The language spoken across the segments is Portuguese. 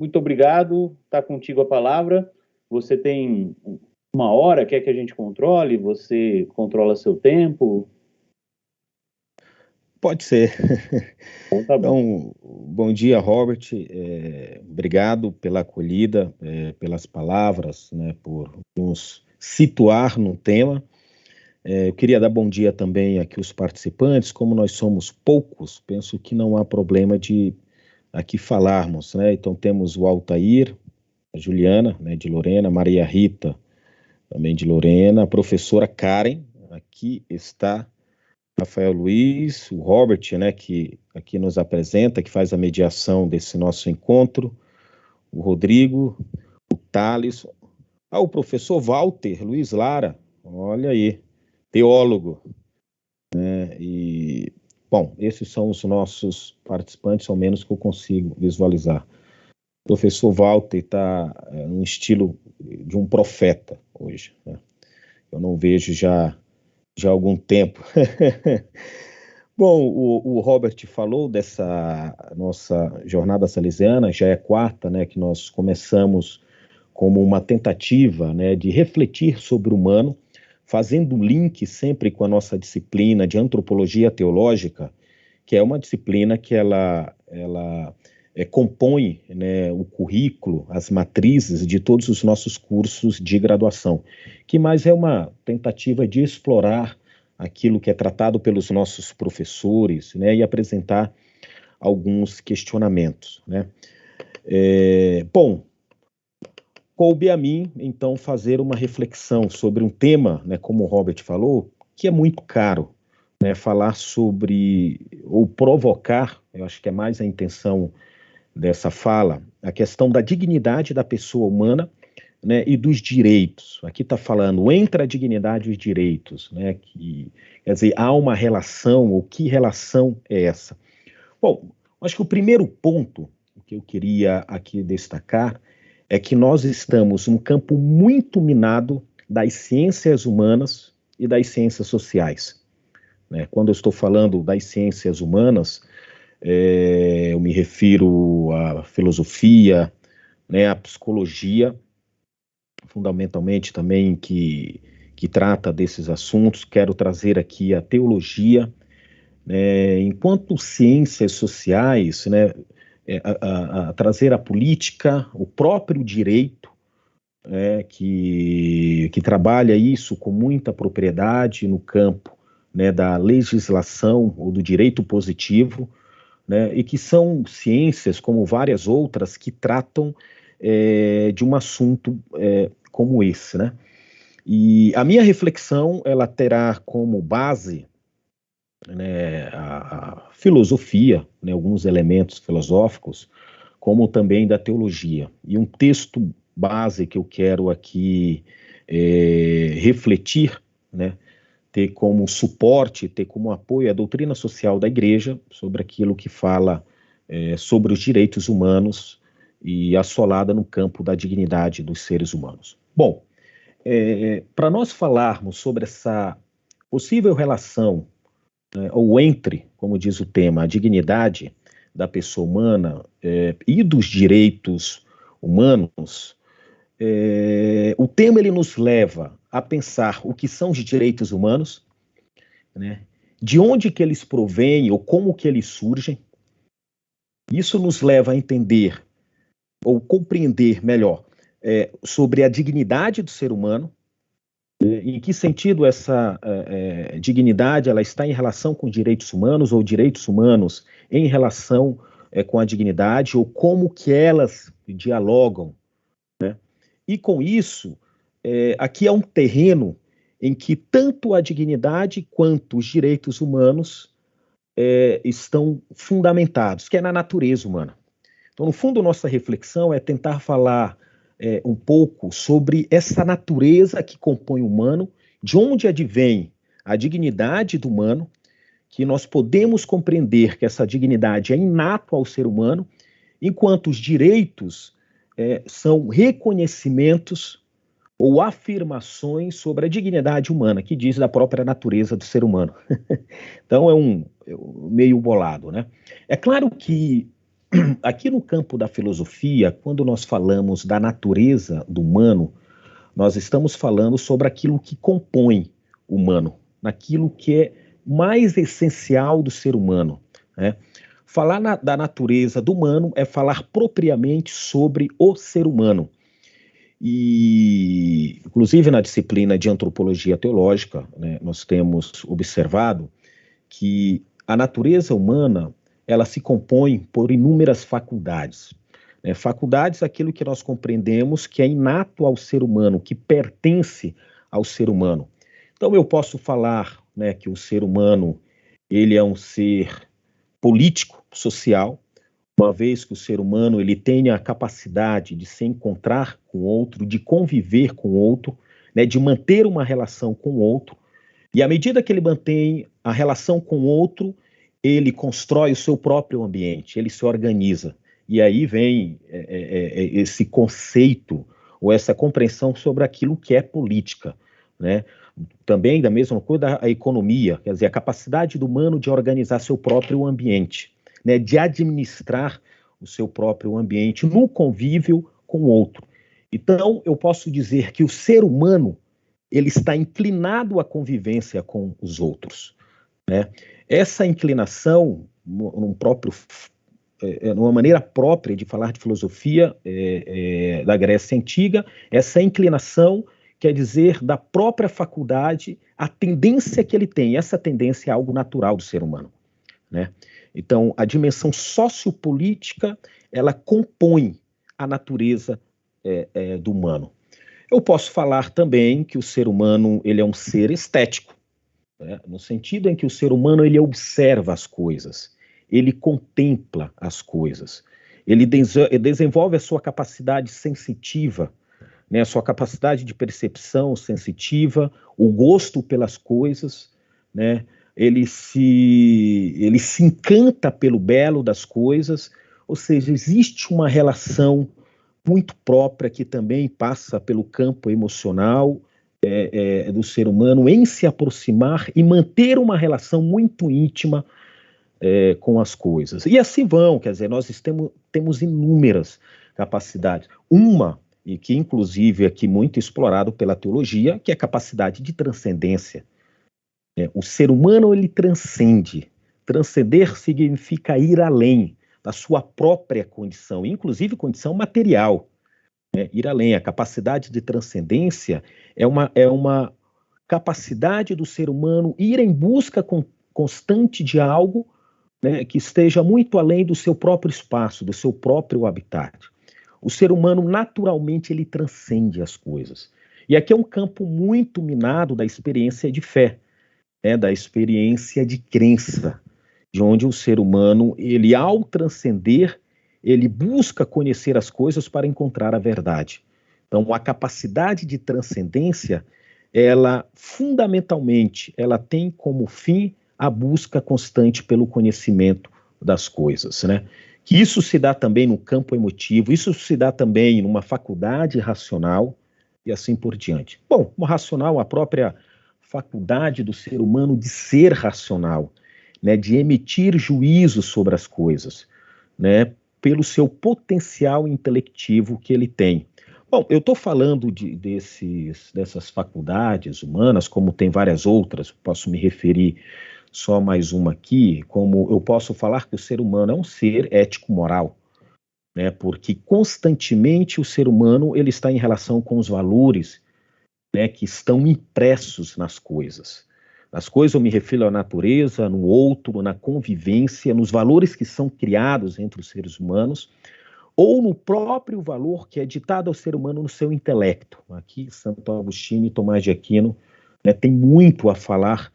Muito obrigado, está contigo a palavra. Você tem uma hora, quer que a gente controle? Você controla seu tempo? Pode ser. Então, tá bom. Então, bom dia, Robert. Obrigado pela acolhida, pelas palavras, né, por nos situar no tema. Eu queria dar bom dia também aqui aos participantes. Como nós somos poucos, penso que não há problema de aqui falarmos, né? Então temos o Altair, a Juliana, né, de Lorena, Maria Rita, também de Lorena, a professora Karen, aqui está Rafael Luiz, o Robert, né, que aqui nos apresenta, que faz a mediação desse nosso encontro, o Rodrigo, o Thales, o professor Walter Luiz Lara, olha aí, teólogo, né, e, bom, esses são os nossos participantes, ao menos que eu consigo visualizar. O professor Walter está num estilo de um profeta hoje, né? Eu não vejo já há algum tempo. Bom, o Robert falou dessa nossa jornada salesiana, já é a quarta, né, que nós começamos como uma tentativa, né, de refletir sobre o humano, fazendo link sempre com a nossa disciplina de antropologia teológica, que é uma disciplina que ela compõe, né, o currículo, as matrizes de todos os nossos cursos de graduação, que mais é uma tentativa de explorar aquilo que é tratado pelos nossos professores, né, e apresentar alguns questionamentos, né. Bom, coube a mim, então, fazer uma reflexão sobre um tema, né, como o Robert falou, que é muito caro, né, falar sobre, ou provocar, eu acho que é mais a intenção dessa fala, a questão da dignidade da pessoa humana, né, e dos direitos. Aqui está falando entre a dignidade e os direitos, né, que, quer dizer, há uma relação, ou que relação é essa? Bom, acho que o primeiro ponto que eu queria aqui destacar é que nós estamos num campo muito minado das ciências humanas e das ciências sociais, né? Quando eu estou falando das ciências humanas, eu me refiro à filosofia, né, à psicologia, fundamentalmente também que trata desses assuntos. Quero trazer aqui a teologia, né, enquanto ciências sociais, né, a trazer a política, o próprio direito, que trabalha isso com muita propriedade no campo, né, da legislação ou do direito positivo, né, e que são ciências, como várias outras, que tratam de um assunto como esse, né? E a minha reflexão, ela terá como base, né, a filosofia, né, alguns elementos filosóficos, como também da teologia. E um texto base que eu quero aqui refletir, né, ter como suporte, ter como apoio a doutrina social da Igreja sobre aquilo que fala sobre os direitos humanos e assolada no campo da dignidade dos seres humanos. Bom, para nós falarmos sobre essa possível relação, né, ou entre, como diz o tema, a dignidade da pessoa humana e dos direitos humanos, o tema ele nos leva a pensar o que são os direitos humanos, né? De onde que eles provêm ou como que eles surgem. Isso nos leva a entender ou compreender melhor sobre a dignidade do ser humano, em que sentido essa dignidade ela está em relação com direitos humanos ou direitos humanos em relação com a dignidade, ou como que elas dialogam, né? E com isso, aqui é um terreno em que tanto a dignidade quanto os direitos humanos estão fundamentados, que é na natureza humana. Então, no fundo, nossa reflexão é tentar falar um pouco sobre essa natureza que compõe o humano, de onde advém a dignidade do humano, que nós podemos compreender que essa dignidade é inata ao ser humano, enquanto os direitos são reconhecimentos ou afirmações sobre a dignidade humana, que diz da própria natureza do ser humano. Então é um meio bolado, né? É claro que aqui no campo da filosofia, quando nós falamos da natureza do humano, nós estamos falando sobre aquilo que compõe o humano, naquilo que é mais essencial do ser humano, né? Falar da natureza do humano é falar propriamente sobre o ser humano. E, inclusive, na disciplina de antropologia teológica, né, nós temos observado que a natureza humana ela se compõe por inúmeras faculdades. Né? Faculdades, aquilo que nós compreendemos que é inato ao ser humano, que pertence ao ser humano. Então, eu posso falar, né, que o ser humano ele é um ser político, social, uma vez que o ser humano ele tem a capacidade de se encontrar com o outro, de conviver com o outro, né, de manter uma relação com o outro, e à medida que ele mantém a relação com o outro, ele constrói o seu próprio ambiente, ele se organiza. E aí vem esse conceito, ou essa compreensão sobre aquilo que é política, né? Também da mesma coisa a economia, quer dizer, a capacidade do humano de organizar seu próprio ambiente, né, de administrar o seu próprio ambiente no convívio com o outro. Então, eu posso dizer que o ser humano ele está inclinado à convivência com os outros, né? Essa inclinação, numa maneira própria de falar de filosofia da Grécia Antiga, essa inclinação quer dizer da própria faculdade, a tendência que ele tem. Essa tendência é algo natural do ser humano, né? Então, a dimensão sociopolítica, ela compõe a natureza do humano. Eu posso falar também que o ser humano ele é um ser estético, né? No sentido em que o ser humano ele observa as coisas, ele contempla as coisas, ele desenvolve a sua capacidade sensitiva, né? A sua capacidade de percepção sensitiva, o gosto pelas coisas, né? Ele se encanta pelo belo das coisas, ou seja, existe uma relação muito própria que também passa pelo campo emocional do ser humano em se aproximar e manter uma relação muito íntima com as coisas. E assim vão, quer dizer, nós temos inúmeras capacidades. Uma, e que inclusive é aqui muito explorado pela teologia, que é a capacidade de transcendência. O ser humano, ele transcende. Transcender significa ir além da sua própria condição, inclusive condição material. Ir além. A capacidade de transcendência é uma capacidade do ser humano ir em busca constante de algo, né, que esteja muito além do seu próprio espaço, do seu próprio habitat. O ser humano, naturalmente, ele transcende as coisas. E aqui é um campo muito minado da experiência de fé, da experiência de crença, de onde o ser humano, ele ao transcender, ele busca conhecer as coisas para encontrar a verdade. Então, a capacidade de transcendência, ela, fundamentalmente, ela tem como fim a busca constante pelo conhecimento das coisas, né? Que isso se dá também no campo emotivo, isso se dá também numa faculdade racional e assim por diante. Bom, o racional, a própria faculdade do ser humano de ser racional, né, de emitir juízo sobre as coisas, né, pelo seu potencial intelectivo que ele tem. Bom, eu estou falando dessas faculdades humanas, como tem várias outras, posso me referir só mais uma aqui, como eu posso falar que o ser humano é um ser ético-moral, né, porque constantemente o ser humano ele está em relação com os valores, né, que estão impressos nas coisas. Nas coisas eu me refiro à natureza, no outro, na convivência, nos valores que são criados entre os seres humanos, ou no próprio valor que é ditado ao ser humano no seu intelecto. Aqui, Santo Agostinho e Tomás de Aquino, né, tem muito a falar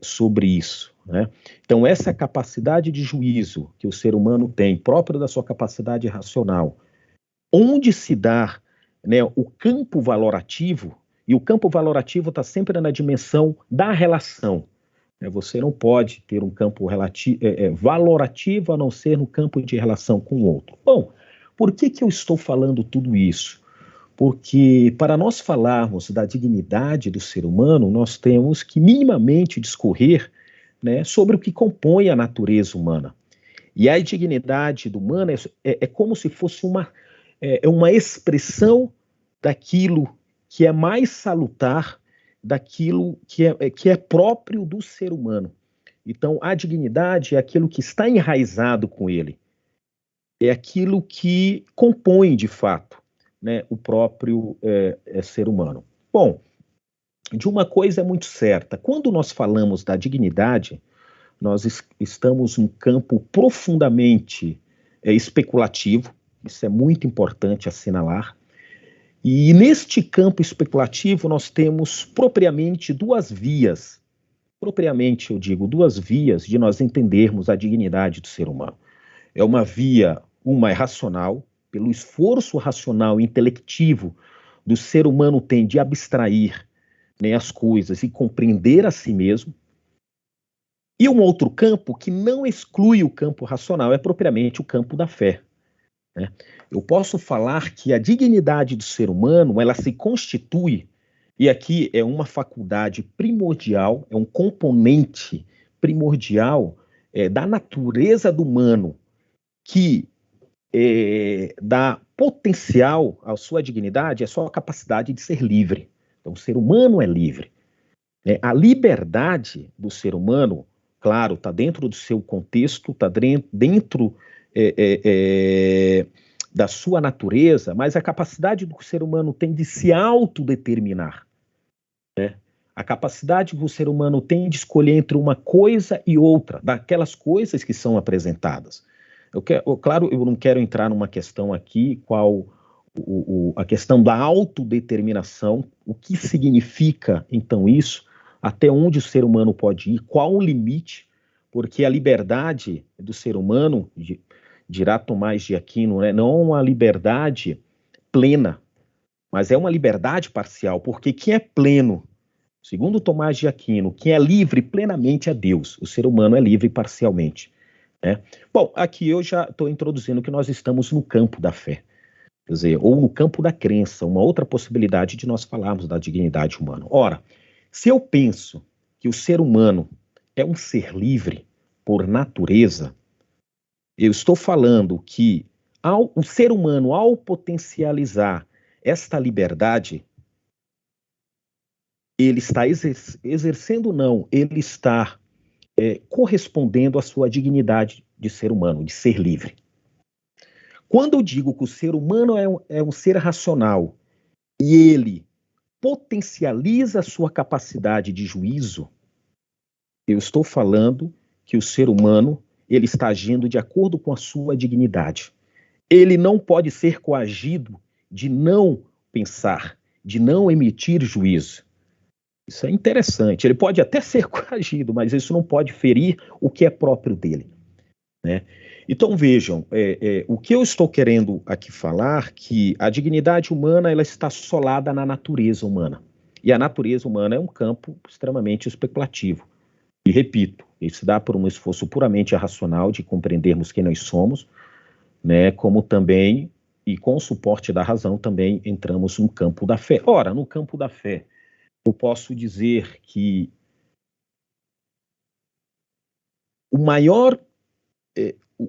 sobre isso, né? Então, essa capacidade de juízo que o ser humano tem, própria da sua capacidade racional, onde se dá, né, o campo valorativo, e o campo valorativo está sempre na dimensão da relação. Você não pode ter um campo valorativo a não ser no campo de relação com o outro. Bom, por que eu estou falando tudo isso? Porque para nós falarmos da dignidade do ser humano, nós temos que minimamente discorrer, né, sobre o que compõe a natureza humana. E a dignidade do humano é como se fosse uma expressão daquilo que é mais salutar, daquilo que é próprio do ser humano. Então, a dignidade é aquilo que está enraizado com ele, é aquilo que compõe, de fato, né, o próprio ser humano. Bom, de uma coisa é muito certa, quando nós falamos da dignidade, nós estamos num campo profundamente especulativo, isso é muito importante assinalar, e neste campo especulativo nós temos propriamente duas vias, propriamente eu digo, duas vias de nós entendermos a dignidade do ser humano. É uma é racional, pelo esforço racional e intelectivo do ser humano tem de abstrair, né, as coisas e compreender a si mesmo. E um outro campo que não exclui o campo racional é propriamente o campo da fé, né? Eu posso falar que a dignidade do ser humano, ela se constitui, e aqui é uma faculdade primordial, é um componente primordial da natureza do humano, que dá potencial à sua dignidade, é a sua capacidade de ser livre. Então, o ser humano é livre. A liberdade do ser humano, claro, está dentro do seu contexto, está dentro da sua natureza, mas a capacidade do ser humano tem de se autodeterminar, né? A capacidade que o ser humano tem de escolher entre uma coisa e outra, daquelas coisas que são apresentadas. Claro, eu não quero entrar numa questão aqui, a questão da autodeterminação, o que significa, então, isso, até onde o ser humano pode ir, qual o limite, porque a liberdade do ser humano, dirá Tomás de Aquino, né, não é uma liberdade plena, mas é uma liberdade parcial, porque quem é pleno, segundo Tomás de Aquino, quem é livre plenamente é Deus, o ser humano é livre parcialmente, né? Bom, aqui eu já estou introduzindo que nós estamos no campo da fé, quer dizer, ou no campo da crença, uma outra possibilidade de nós falarmos da dignidade humana. Ora, se eu penso que o ser humano é um ser livre por natureza, eu estou falando que o ser humano, ao potencializar esta liberdade, ele está exercendo, não, ele está correspondendo à sua dignidade de ser humano, de ser livre. Quando eu digo que o ser humano é um ser racional e ele potencializa a sua capacidade de juízo, eu estou falando que o ser humano ele está agindo de acordo com a sua dignidade. Ele não pode ser coagido de não pensar, de não emitir juízo. Isso é interessante. Ele pode até ser coagido, mas isso não pode ferir o que é próprio dele, né? Então vejam, o que eu estou querendo aqui falar que a dignidade humana ela está assolada na natureza humana. E a natureza humana é um campo extremamente especulativo. E repito, isso dá por um esforço puramente racional de compreendermos quem nós somos, né, como também, e com o suporte da razão, também entramos no campo da fé. Ora, no campo da fé, eu posso dizer que o maior,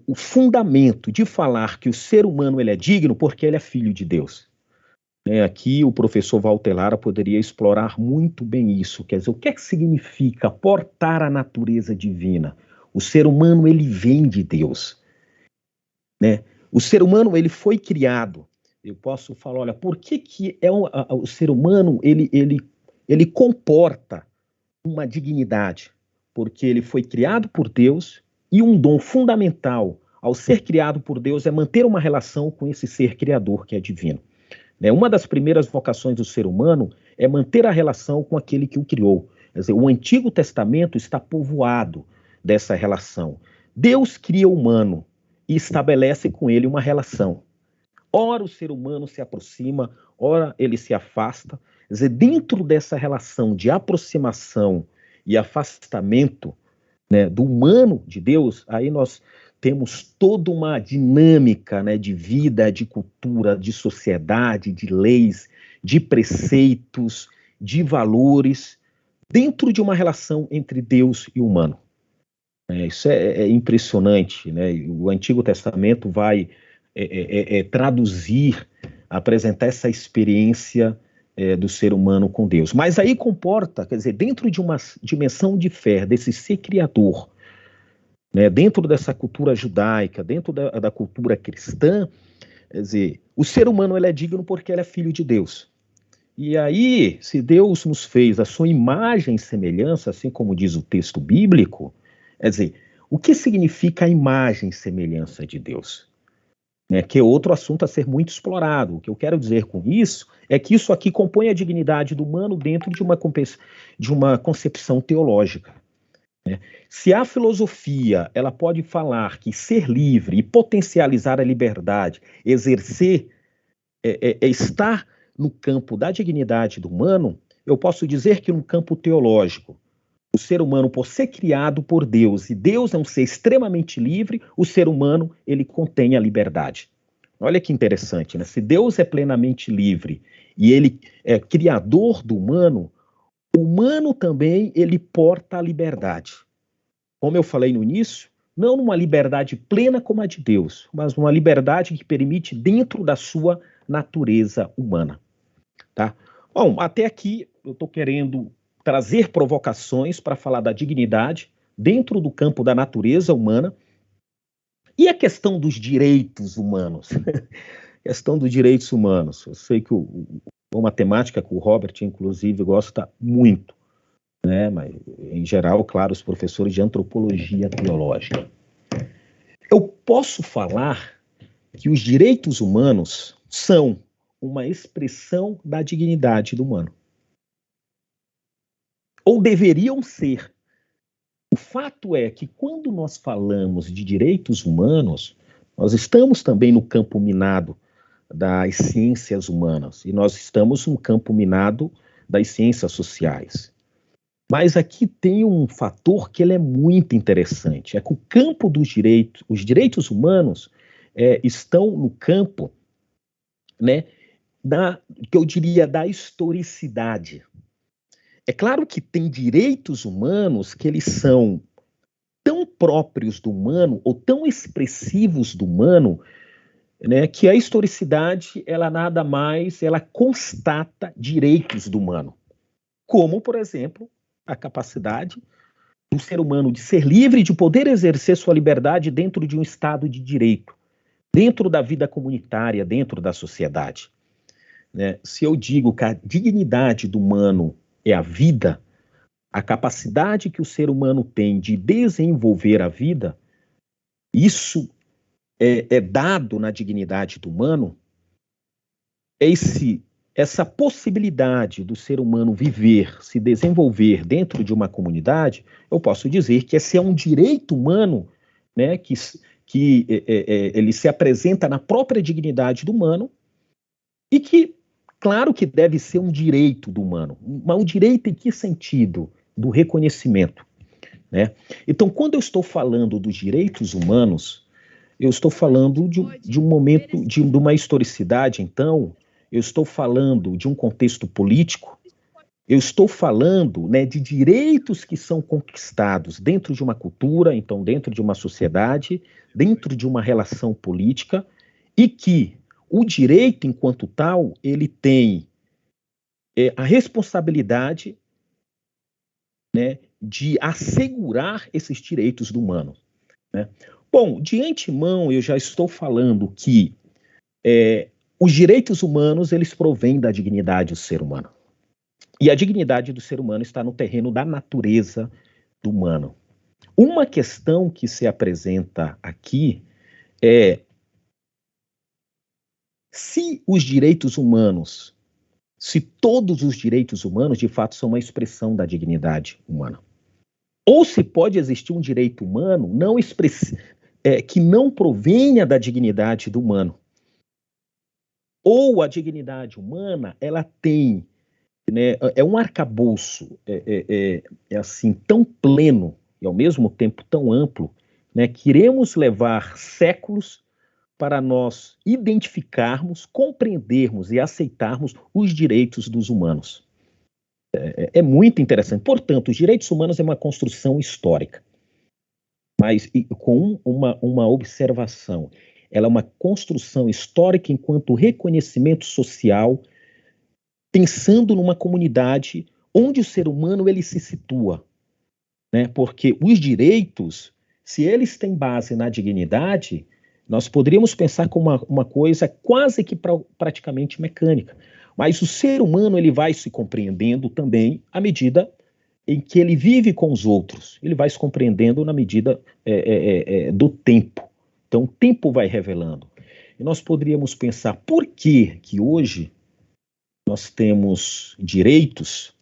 o fundamento de falar que o ser humano ele é digno porque ele é filho de Deus. Aqui o professor Walter Lara poderia explorar muito bem isso, quer dizer, o que é que significa portar a natureza divina? O ser humano ele vem de Deus, né? O ser humano ele foi criado. Eu posso falar, olha, por que o ser humano ele comporta uma dignidade? Porque ele foi criado por Deus e um dom fundamental ao ser criado por Deus é manter uma relação com esse ser criador que é divino. Uma das primeiras vocações do ser humano é manter a relação com aquele que o criou. Quer dizer, o Antigo Testamento está povoado dessa relação. Deus cria o humano e estabelece com ele uma relação. Ora o ser humano se aproxima, ora ele se afasta. Quer dizer, dentro dessa relação de aproximação e afastamento, né, do humano de Deus, aí nós temos toda uma dinâmica, né, de vida, de cultura, de sociedade, de leis, de preceitos, de valores, dentro de uma relação entre Deus e o humano. Isso é impressionante, né? O Antigo Testamento vai traduzir, apresentar essa experiência do ser humano com Deus. Mas aí comporta, quer dizer, dentro de uma dimensão de fé, desse ser criador, né, dentro dessa cultura judaica, dentro da cultura cristã, quer dizer, o ser humano ele é digno porque ele é filho de Deus. E aí, se Deus nos fez a sua imagem e semelhança, assim como diz o texto bíblico, quer dizer, o que significa a imagem e semelhança de Deus? Que é outro assunto a ser muito explorado. O que eu quero dizer com isso é que isso aqui compõe a dignidade do humano dentro de uma concepção teológica. Se a filosofia ela pode falar que ser livre e potencializar a liberdade, exercer, estar no campo da dignidade do humano, eu posso dizer que no campo teológico, o ser humano, por ser criado por Deus, e Deus é um ser extremamente livre, o ser humano, ele contém a liberdade. Olha que interessante, né? Se Deus é plenamente livre e ele é criador do humano, o humano também, ele porta a liberdade. Como eu falei no início, não uma liberdade plena como a de Deus, mas uma liberdade que permite dentro da sua natureza humana. Tá? Bom, até aqui eu estou querendo trazer provocações para falar da dignidade dentro do campo da natureza humana e a questão dos direitos humanos. Questão dos direitos humanos. Eu sei que uma temática que o Robert, inclusive, gosta muito, né? Mas, em geral, claro, os professores de antropologia teológica. Eu posso falar que os direitos humanos são uma expressão da dignidade do humano. Ou deveriam ser. O fato é que quando nós falamos de direitos humanos, nós estamos também no campo minado das ciências humanas e nós estamos no campo minado das ciências sociais. Mas aqui tem um fator que ele é muito interessante, é que o campo dos direitos, os direitos humanos estão no campo, né, que eu diria da historicidade. É claro que tem direitos humanos que eles são tão próprios do humano ou tão expressivos do humano, né, que a historicidade ela nada mais, ela constata direitos do humano, como, por exemplo, a capacidade do ser humano de ser livre, de poder exercer sua liberdade dentro de um estado de direito, dentro da vida comunitária, dentro da sociedade. Né? Se eu digo que a dignidade do humano é a vida, a capacidade que o ser humano tem de desenvolver a vida, isso é dado na dignidade do humano, essa possibilidade do ser humano viver, se desenvolver dentro de uma comunidade, eu posso dizer que esse é um direito humano, né, que ele se apresenta na própria dignidade do humano e que, claro que deve ser um direito do humano, mas um direito em que sentido? Do reconhecimento, né? Então, quando eu estou falando dos direitos humanos, eu estou falando de um momento, de uma historicidade, então, eu estou falando de um contexto político, eu estou falando, né, de direitos que são conquistados dentro de uma cultura, então, dentro de uma sociedade, dentro de uma relação política, e que o direito, enquanto tal, ele tem a responsabilidade, né, de assegurar esses direitos do humano. Né? Bom, de antemão, eu já estou falando que os direitos humanos, eles provêm da dignidade do ser humano. E a dignidade do ser humano está no terreno da natureza do humano. Uma questão que se apresenta aqui é se os direitos humanos, se todos os direitos humanos, de fato, são uma expressão da dignidade humana. Ou se pode existir um direito humano que não provenha da dignidade do humano. Ou a dignidade humana, ela tem, né, um arcabouço assim, tão pleno e ao mesmo tempo tão amplo, né, que iremos levar séculos para nós identificarmos, compreendermos e aceitarmos os direitos dos humanos. É muito interessante. Portanto, os direitos humanos é uma construção histórica. mas com uma observação. Ela é uma construção histórica enquanto reconhecimento social, pensando numa comunidade onde o ser humano ele se situa, né? Porque os direitos, se eles têm base na dignidade, nós poderíamos pensar como uma coisa quase que praticamente mecânica. Mas o ser humano ele vai se compreendendo também à medida em que ele vive com os outros. Ele vai se compreendendo na medida do tempo. Então, o tempo vai revelando. E nós poderíamos pensar por que hoje nós temos direitos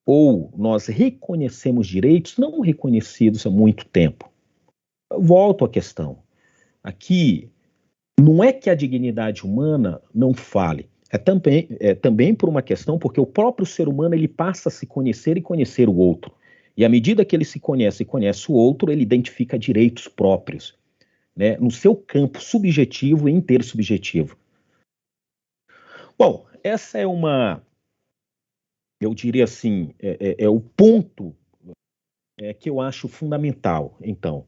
ou nós reconhecemos direitos não reconhecidos há muito tempo. Eu volto à questão. Aqui, não é que a dignidade humana não fale, é também por uma questão, porque o próprio ser humano ele passa a se conhecer e conhecer o outro. E à medida que ele se conhece e conhece o outro, ele identifica direitos próprios, né, no seu campo subjetivo e intersubjetivo. Bom, essa é eu diria assim, o ponto que eu acho fundamental, então.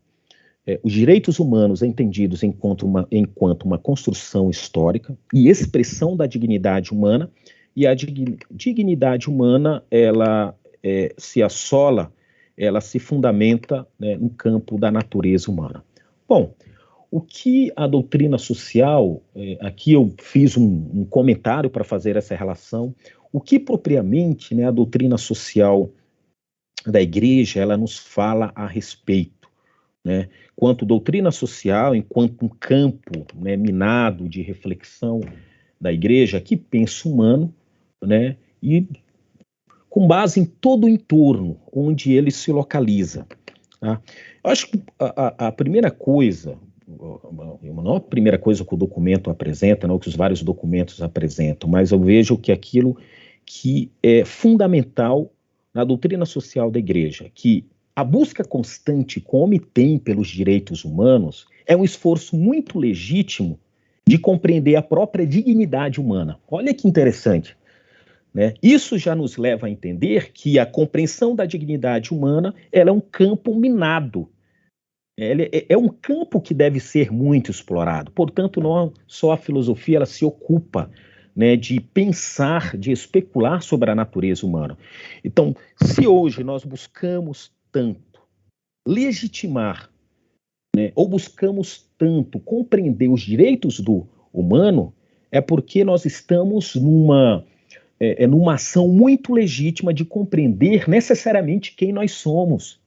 Os direitos humanos entendidos enquanto uma construção histórica e expressão da dignidade humana, e a dignidade humana, ela se assola, ela se fundamenta, né, no campo da natureza humana. Bom, o que a doutrina social, aqui eu fiz um comentário para fazer essa relação, o que propriamente, né, a doutrina social da igreja, ela nos fala a respeito, né? Quanto doutrina social, enquanto um campo, né, minado de reflexão da igreja, que pensa humano, né, e com base em todo o entorno onde ele se localiza. Tá? Eu acho que a primeira coisa, não a primeira coisa que o documento apresenta, não que os vários documentos apresentam, mas eu vejo que aquilo que é fundamental na doutrina social da igreja, que a busca constante que o homem tem pelos direitos humanos é um esforço muito legítimo de compreender a própria dignidade humana. Olha que interessante, né? Isso já nos leva a entender que a compreensão da dignidade humana ela é um campo minado. É um campo que deve ser muito explorado. Portanto, não só a filosofia ela se ocupa, né, de pensar, de especular sobre a natureza humana. Então, se hoje nós buscamos tanto legitimar, né, ou buscamos tanto compreender os direitos do humano, é porque nós estamos numa ação muito legítima de compreender necessariamente quem nós somos.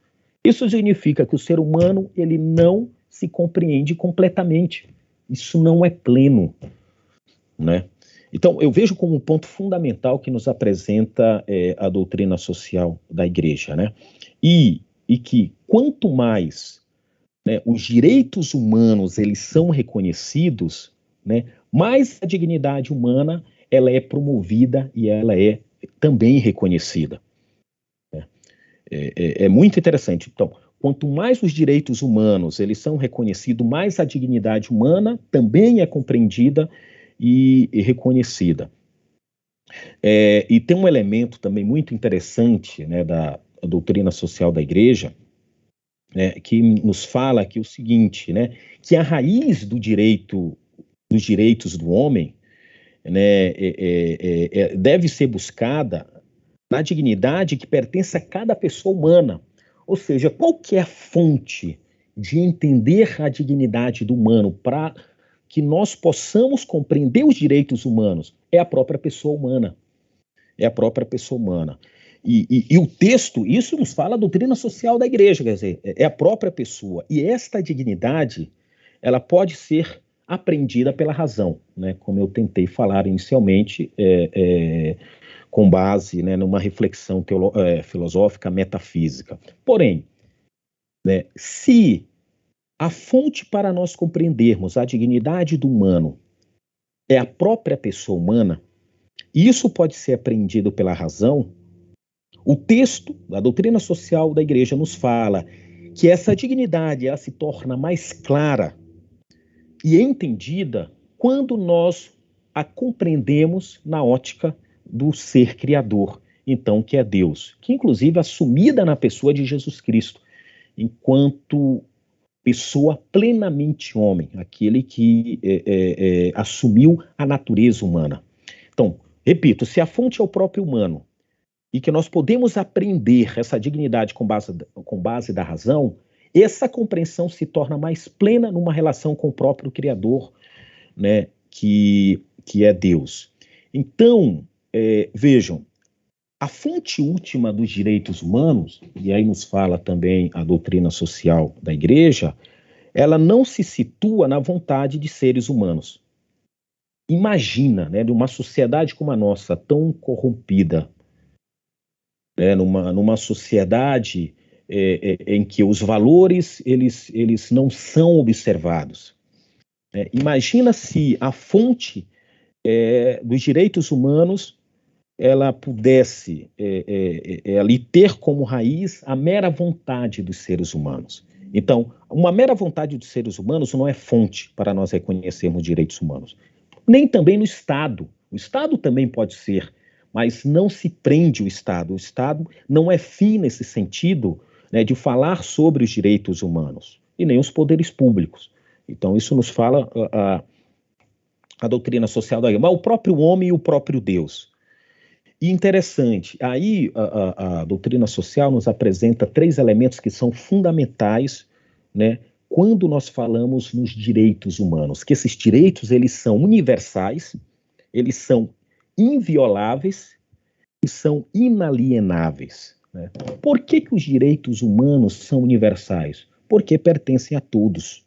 Isso significa que o ser humano ele não se compreende completamente. Isso não é pleno, né? Então, eu vejo como um ponto fundamental que nos apresenta a doutrina social da igreja, né? E que quanto mais, né, os direitos humanos eles são reconhecidos, né, mais a dignidade humana ela é promovida e ela é também reconhecida. É muito interessante. Então, quanto mais os direitos humanos eles são reconhecidos, mais a dignidade humana também é compreendida e reconhecida. E tem um elemento também muito interessante, né, da doutrina social da igreja, né, que nos fala que o seguinte, né, que a raiz dos direitos do homem, né, deve ser buscada na dignidade que pertence a cada pessoa humana. Ou seja, qual que é a fonte de entender a dignidade do humano para que nós possamos compreender os direitos humanos? É a própria pessoa humana. É a própria pessoa humana. E o texto, isso nos fala a doutrina social da igreja, quer dizer, é a própria pessoa. E esta dignidade, ela pode ser aprendida pela razão, né? Como eu tentei falar inicialmente, com base, né, numa reflexão filosófica metafísica. Porém, né, se a fonte para nós compreendermos a dignidade do humano é a própria pessoa humana, e isso pode ser aprendido pela razão, o texto, a doutrina social da igreja nos fala que essa dignidade ela se torna mais clara e entendida quando nós a compreendemos na ótica do ser criador, então, que é Deus, que inclusive é assumida na pessoa de Jesus Cristo, enquanto pessoa plenamente homem, aquele que assumiu a natureza humana. Então, repito, se a fonte é o próprio humano e que nós podemos aprender essa dignidade com base da razão, essa compreensão se torna mais plena numa relação com o próprio Criador, né, que é Deus. Então, vejam, a fonte última dos direitos humanos, e aí nos fala também a doutrina social da Igreja, ela não se situa na vontade de seres humanos. Imagina, né, de uma sociedade como a nossa, tão corrompida, né, numa sociedade em que os valores eles não são observados. Imagina se a fonte dos direitos humanos ela pudesse ali ter como raiz a mera vontade dos seres humanos. Então, uma mera vontade dos seres humanos não é fonte para nós reconhecermos direitos humanos. Nem também no Estado. O Estado também pode ser, mas não se prende o Estado. O Estado não é fim nesse sentido, né, de falar sobre os direitos humanos, e nem os poderes públicos. Então, isso nos fala a doutrina social da Igreja, mas o próprio homem e o próprio Deus. E interessante, aí a doutrina social nos apresenta 3 elementos que são fundamentais, né, quando nós falamos nos direitos humanos, que esses direitos eles são universais, eles são invioláveis e são inalienáveis. Né? Por que os direitos humanos são universais? Porque pertencem a todos.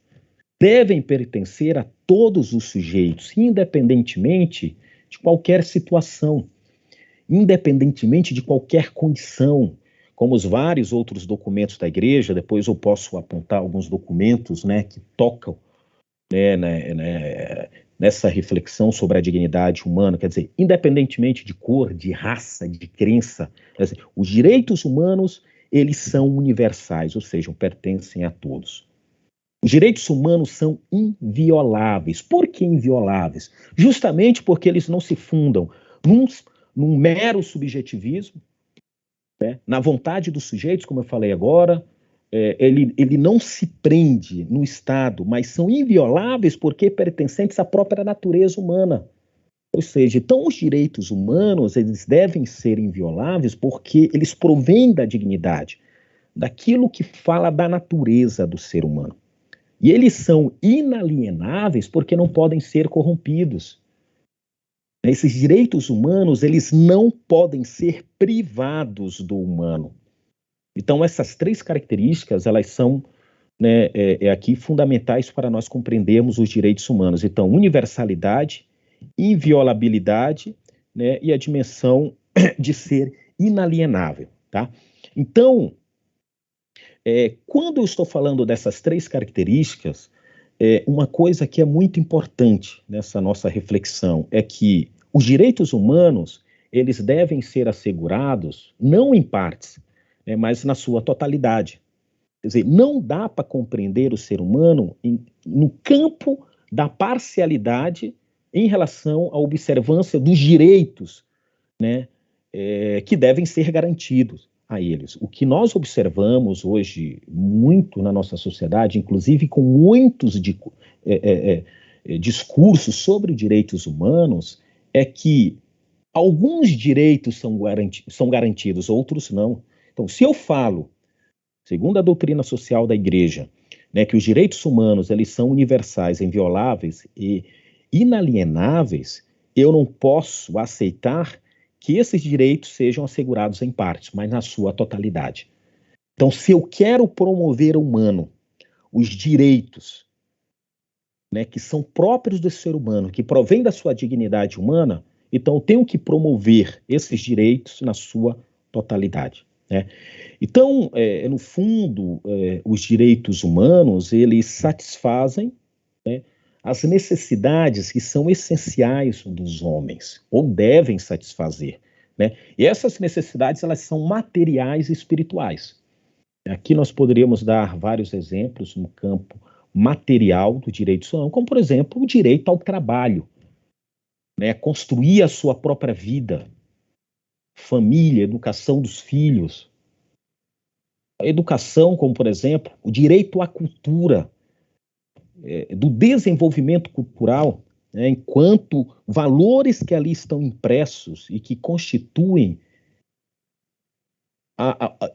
Devem pertencer a todos os sujeitos, independentemente de qualquer situação, independentemente de qualquer condição, como os vários outros documentos da Igreja. Depois eu posso apontar alguns documentos, né, que tocam, nessa reflexão sobre a dignidade humana, quer dizer, independentemente de cor, de raça, de crença, quer dizer, os direitos humanos, eles são universais, ou seja, pertencem a todos. Os direitos humanos são invioláveis. Por que invioláveis? Justamente porque eles não se fundam num mero subjetivismo, né? Na vontade dos sujeitos, como eu falei agora, ele não se prende no Estado, mas são invioláveis porque pertencentes à própria natureza humana. Ou seja, então os direitos humanos eles devem ser invioláveis porque eles provêm da dignidade, daquilo que fala da natureza do ser humano. E eles são inalienáveis porque não podem ser corrompidos. Esses direitos humanos, eles não podem ser privados do humano. Então, essas 3 características, elas são, né, aqui fundamentais para nós compreendermos os direitos humanos. Então, universalidade, inviolabilidade, né, e a dimensão de ser inalienável, tá? Então, quando eu estou falando dessas 3 características, uma coisa que é muito importante nessa nossa reflexão é que os direitos humanos, eles devem ser assegurados não em partes, né, mas na sua totalidade. Quer dizer, não dá para compreender o ser humano no campo da parcialidade em relação à observância dos direitos, né, que devem ser garantidos a eles. O que nós observamos hoje muito na nossa sociedade, inclusive com muitos discursos sobre direitos humanos, é que alguns direitos são garantidos, outros não. Então, se eu falo, segundo a doutrina social da Igreja, né, que os direitos humanos eles são universais, invioláveis e inalienáveis, eu não posso aceitar que esses direitos sejam assegurados em partes, mas na sua totalidade. Então, se eu quero promover ao humano os direitos, né, que são próprios do ser humano, que provém da sua dignidade humana, então eu tenho que promover esses direitos na sua totalidade. Né? Então, no fundo, os direitos humanos, eles satisfazem, né, as necessidades que são essenciais dos homens, ou devem satisfazer. Né? E essas necessidades, elas são materiais e espirituais. Aqui nós poderíamos dar vários exemplos no campo material do direito humano, como, por exemplo, o direito ao trabalho, né? Construir a sua própria vida, família, educação dos filhos, educação, como, por exemplo, o direito à cultura, do desenvolvimento cultural, né, enquanto valores que ali estão impressos e que constituem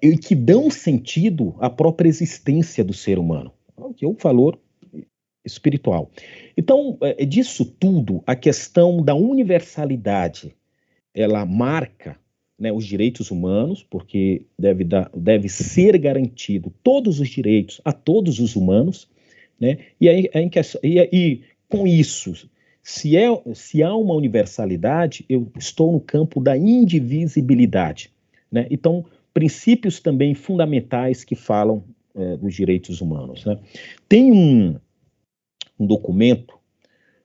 e que dão sentido à própria existência do ser humano, que é o valor espiritual. Então, disso tudo, a questão da universalidade, ela marca, né, os direitos humanos, porque deve ser garantido todos os direitos a todos os humanos, né, e com isso, se há uma universalidade, eu estou no campo da indivisibilidade, né? Então, princípios também fundamentais que falam dos direitos humanos, né? Tem um documento,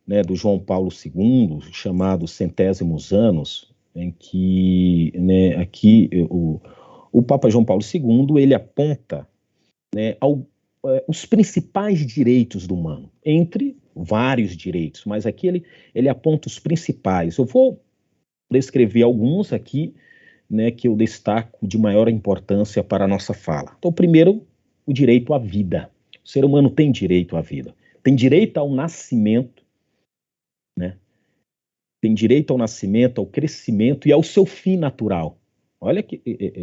né, do João Paulo II, chamado Centésimos Anos, em que, né, aqui o Papa João Paulo II, ele aponta, né, os principais direitos do humano, entre vários direitos, mas aqui ele aponta os principais. Eu vou descrever alguns aqui, né, que eu destaco de maior importância para a nossa fala. Então, primeiro, o direito à vida. O ser humano tem direito à vida. Tem direito ao nascimento, né? Tem direito ao nascimento, ao crescimento e ao seu fim natural. Olha que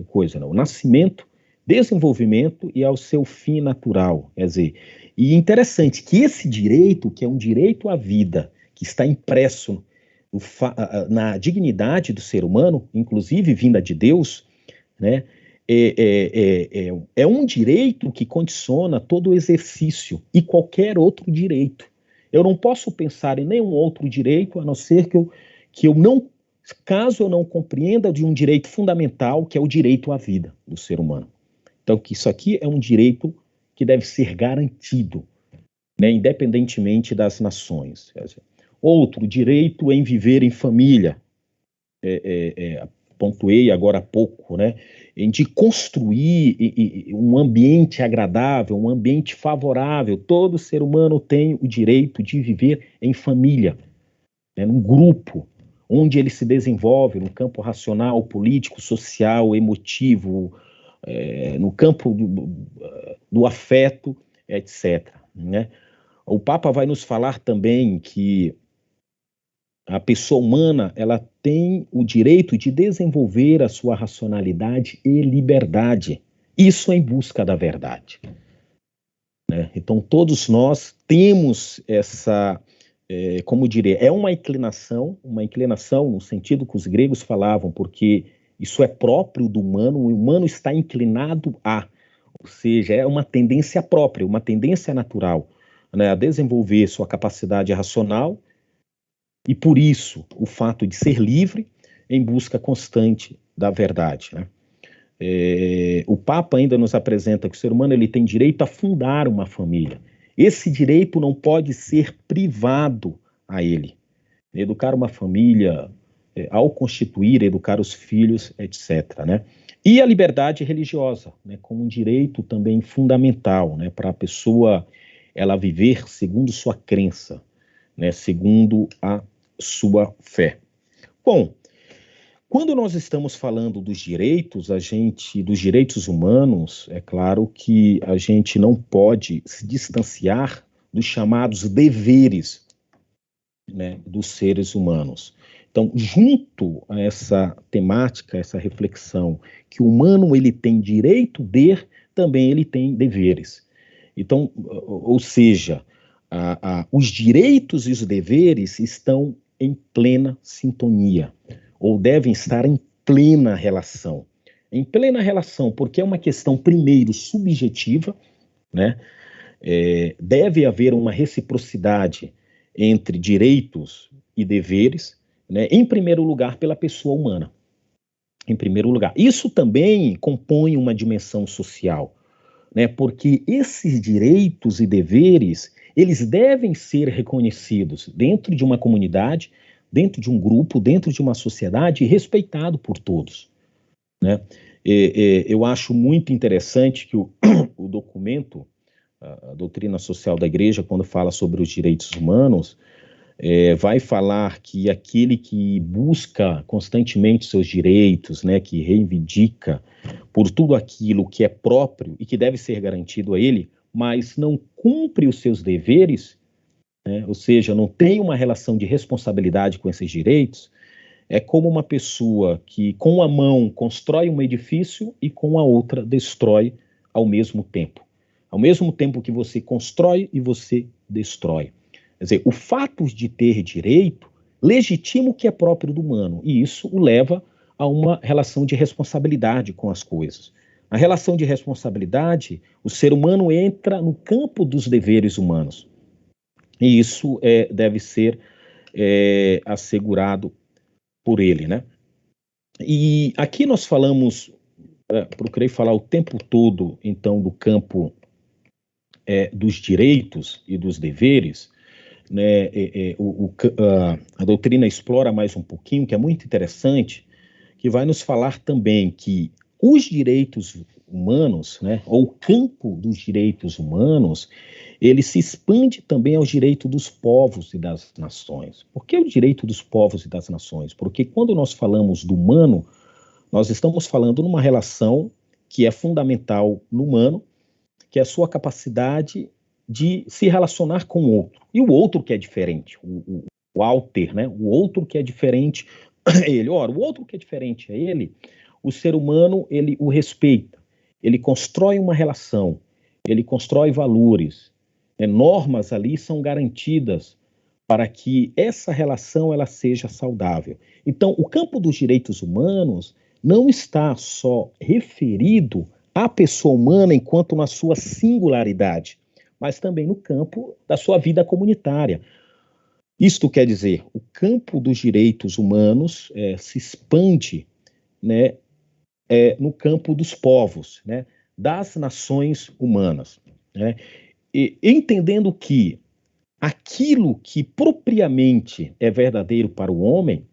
coisa, não? O nascimento, desenvolvimento e ao seu fim natural. Quer dizer, e interessante que esse direito, que é um direito à vida, que está impresso na dignidade do ser humano, inclusive vinda de Deus, né? É um direito que condiciona todo o exercício e qualquer outro direito. Eu não posso pensar em nenhum outro direito, a não ser que eu não, caso eu não compreenda de um direito fundamental, que é o direito à vida do ser humano. Então, que isso aqui é um direito que deve ser garantido, né, independentemente das nações. Outro, direito em viver em família. Pontuei agora há pouco, né, de construir um ambiente agradável, um ambiente favorável. Todo ser humano tem o direito de viver em família, né, num grupo, onde ele se desenvolve no campo racional, político, social, emotivo, no campo do afeto, etc. Né? O Papa vai nos falar também que a pessoa humana, ela tem o direito de desenvolver a sua racionalidade e liberdade. Isso em busca da verdade. Né? Então, todos nós temos essa, como diria, é uma inclinação no sentido que os gregos falavam, porque isso é próprio do humano, o humano está inclinado ou seja, é uma tendência própria, uma tendência natural, né, a desenvolver sua capacidade racional. E por isso, o fato de ser livre em busca constante da verdade. Né? O Papa ainda nos apresenta que o ser humano ele tem direito a fundar uma família. Esse direito não pode ser privado a ele. Educar uma família, ao constituir, educar os filhos, etc. Né? E a liberdade religiosa, né, como um direito também fundamental, né, para a pessoa ela viver segundo sua crença, né, segundo a sua fé. Bom, quando nós estamos falando dos direitos, dos direitos humanos, é claro que a gente não pode se distanciar dos chamados deveres, né, dos seres humanos. Então, junto a essa temática, essa reflexão, que o humano ele tem direito de, também ele tem deveres. Então, ou seja, os direitos e os deveres estão em plena sintonia, ou devem estar em plena relação. Em plena relação, porque é uma questão, primeiro, subjetiva, né? Deve haver uma reciprocidade entre direitos e deveres, né? Em primeiro lugar, pela pessoa humana. Em primeiro lugar. Isso também compõe uma dimensão social, né? Porque esses direitos e deveres eles devem ser reconhecidos dentro de uma comunidade, dentro de um grupo, dentro de uma sociedade e respeitado por todos. Né? Eu acho muito interessante que o documento, a doutrina social da igreja, quando fala sobre os direitos humanos, vai falar que aquele que busca constantemente seus direitos, né, que reivindica por tudo aquilo que é próprio e que deve ser garantido a ele, mas não cumpre os seus deveres, né, ou seja, não tem uma relação de responsabilidade com esses direitos, é como uma pessoa que com uma mão constrói um edifício e com a outra destrói ao mesmo tempo. Ao mesmo tempo que você constrói e você destrói. Quer dizer, o fato de ter direito legitima o que é próprio do humano, e isso o leva a uma relação de responsabilidade com as coisas. A relação de responsabilidade, o ser humano entra no campo dos deveres humanos, e isso deve ser assegurado por ele, né? E aqui nós falamos, procurei falar o tempo todo, então, do campo dos direitos e dos deveres, né? A doutrina explora mais um pouquinho, que é muito interessante, que vai nos falar também que os direitos humanos, né, ou o campo dos direitos humanos, ele se expande também ao direito dos povos e das nações. Por que o direito dos povos e das nações? Porque quando nós falamos do humano, nós estamos falando numa relação que é fundamental no humano, que é a sua capacidade de se relacionar com o outro. E o outro que é diferente, o alter, né? O outro que é diferente a ele. Ora, o outro que é diferente a ele, o ser humano, ele o respeita, ele constrói uma relação, ele constrói valores, normas ali são garantidas para que essa relação ela seja saudável. Então, o campo dos direitos humanos não está só referido à pessoa humana enquanto na sua singularidade, mas também no campo da sua vida comunitária. Isto quer dizer, o campo dos direitos humanos se expande, né, no campo dos povos, né, das nações humanas, né, e entendendo que aquilo que propriamente é verdadeiro para o homem,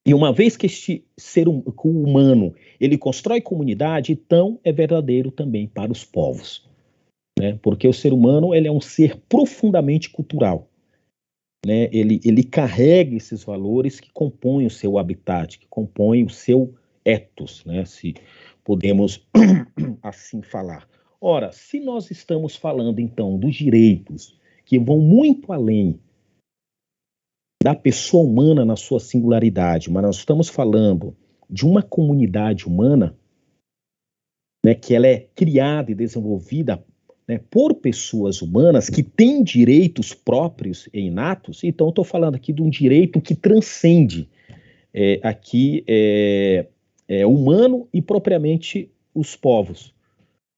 e uma vez que este ser humano ele constrói comunidade, então é verdadeiro também para os povos, né, porque o ser humano ele é um ser profundamente cultural. Né, ele carrega esses valores que compõem o seu habitat, que compõem o seu ethos, né, se podemos assim falar. Ora, se nós estamos falando então dos direitos que vão muito além da pessoa humana na sua singularidade, mas nós estamos falando de uma comunidade humana, né, que ela é criada e desenvolvida, né, por pessoas humanas que têm direitos próprios e inatos. Então, estou falando aqui de um direito que transcende humano e propriamente os povos.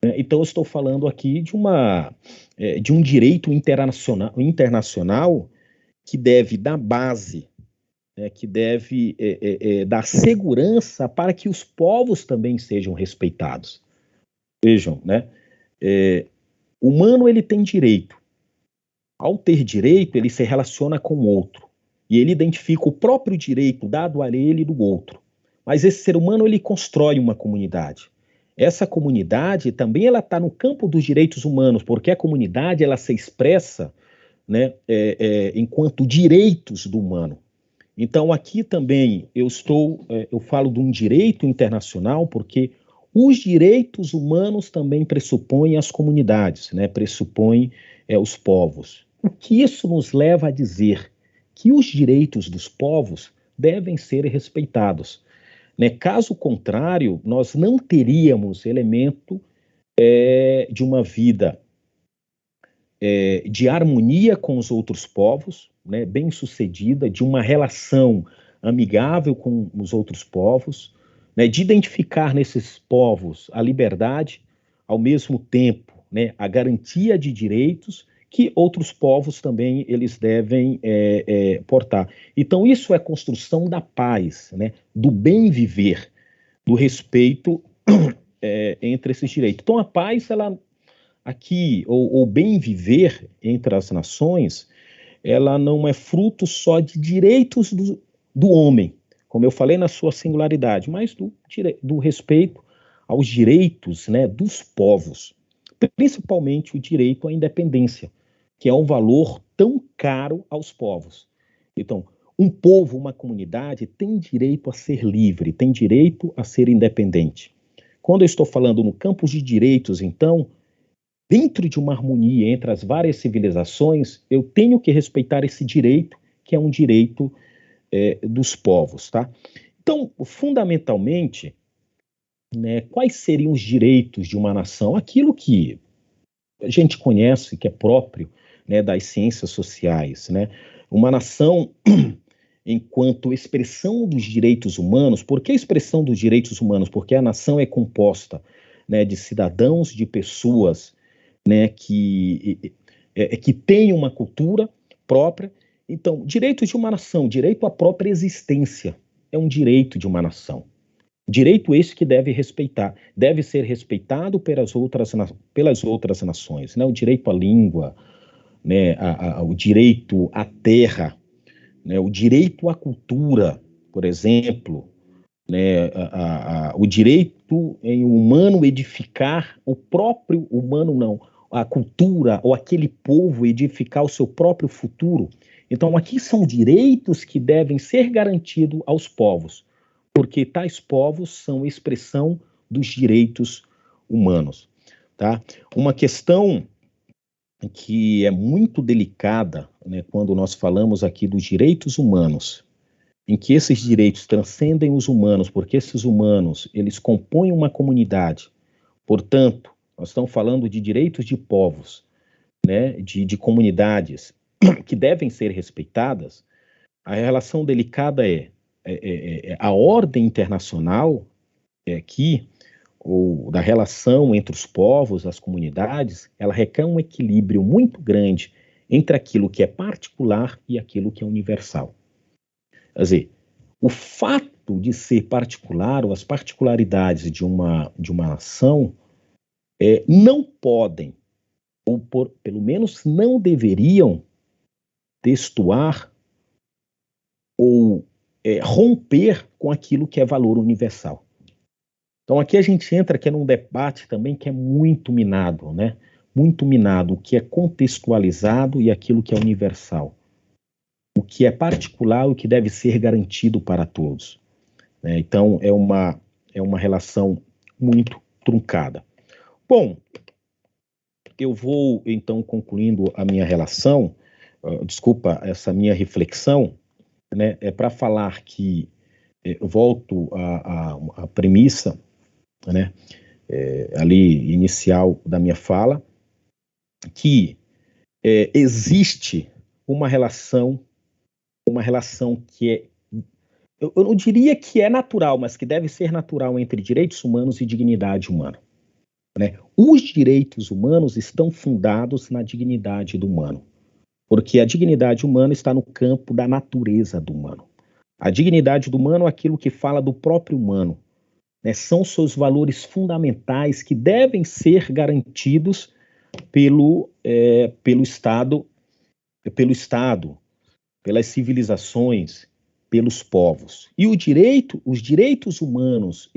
Né? Então, estou falando aqui de um direito internacional que deve dar base, que deve dar segurança para que os povos também sejam respeitados. Vejam, né? O humano ele tem direito. Ao ter direito, ele se relaciona com o outro. E ele identifica o próprio direito dado a ele e do outro. Mas esse ser humano ele constrói uma comunidade. Essa comunidade também ela está no campo dos direitos humanos, porque a comunidade ela se expressa, né, enquanto direitos do humano. Então aqui também eu falo de um direito internacional, porque os direitos humanos também pressupõem as comunidades, né, pressupõem os povos. O que isso nos leva a dizer? Que os direitos dos povos devem ser respeitados. Né? Caso contrário, nós não teríamos elemento de uma vida de harmonia com os outros povos, né, bem-sucedida, de uma relação amigável com os outros povos, né, de identificar nesses povos a liberdade, ao mesmo tempo, né, a garantia de direitos que outros povos também eles devem portar. Então isso é construção da paz, né, do bem viver, do respeito entre esses direitos. Então a paz, ela aqui, ou bem viver entre as nações, ela não é fruto só de direitos do homem, como eu falei na sua singularidade, mas do respeito aos direitos, né, dos povos, principalmente o direito à independência. que é um valor tão caro aos povos. Então, um povo, uma comunidade tem direito a ser livre, tem direito a ser independente. Quando eu estou falando no campo de direitos, então, dentro de uma harmonia entre as várias civilizações, eu tenho que respeitar esse direito, que é um direito dos povos, tá? Então, fundamentalmente, né, quais seriam os direitos de uma nação? Aquilo que a gente conhece, que é próprio, né, das ciências sociais, né? Uma nação, enquanto expressão dos direitos humanos. Por que a expressão dos direitos humanos? Porque a nação é composta, né, de cidadãos, de pessoas, né, que têm uma cultura própria. Então, direitos de uma nação, direito à própria existência, é um direito de uma nação. Direito esse que deve ser respeitado pelas outras nações, né? O direito à língua, né? O direito à terra, né? O direito à cultura, por exemplo, né? O direito em o humano edificar o próprio humano, não, a cultura ou aquele povo edificar o seu próprio futuro. Então, aqui são direitos que devem ser garantidos aos povos, porque tais povos são expressão dos direitos humanos, tá? Uma questão que é muito delicada, né, quando nós falamos aqui dos direitos humanos, em que esses direitos transcendem os humanos, porque esses humanos, eles compõem uma comunidade. Portanto, nós estamos falando de direitos de povos, né, de comunidades que devem ser respeitadas. A relação delicada é a ordem internacional aqui, ou da relação entre os povos, as comunidades, ela requer um equilíbrio muito grande entre aquilo que é particular e aquilo que é universal. Quer dizer, o fato de ser particular, ou as particularidades de uma nação, não podem, ou pelo menos não deveriam, destoar ou romper com aquilo que é valor universal. Então aqui a gente entra que é num debate também que é muito minado, né? Muito minado, o que é contextualizado e aquilo que é universal. O que é particular e o que deve ser garantido para todos. Né? Então é uma relação muito truncada. Bom, eu vou então concluindo a minha relação, desculpa, essa minha reflexão, né? Para falar que, volto à premissa, né, ali inicial da minha fala, que existe uma relação que eu não diria que é natural, mas que deve ser natural entre direitos humanos e dignidade humana. Né? Os direitos humanos estão fundados na dignidade do humano, porque a dignidade humana está no campo da natureza do humano. A dignidade do humano é aquilo que fala do próprio humano. Né, são seus valores fundamentais que devem ser garantidos pelo Estado, pelas civilizações, pelos povos. E os direitos humanos,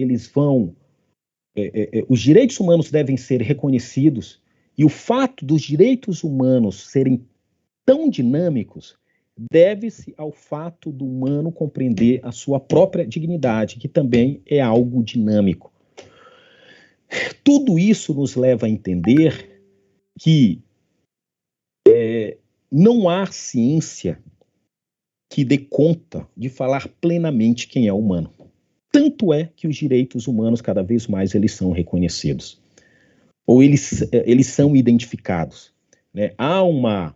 os direitos humanos devem ser reconhecidos, e o fato dos direitos humanos serem tão dinâmicos deve-se ao fato do humano compreender a sua própria dignidade, que também é algo dinâmico. Tudo isso nos leva a entender que não há ciência que dê conta de falar plenamente quem é humano. Tanto é que os direitos humanos, cada vez mais, eles são reconhecidos. Ou eles são identificados. Né? Há uma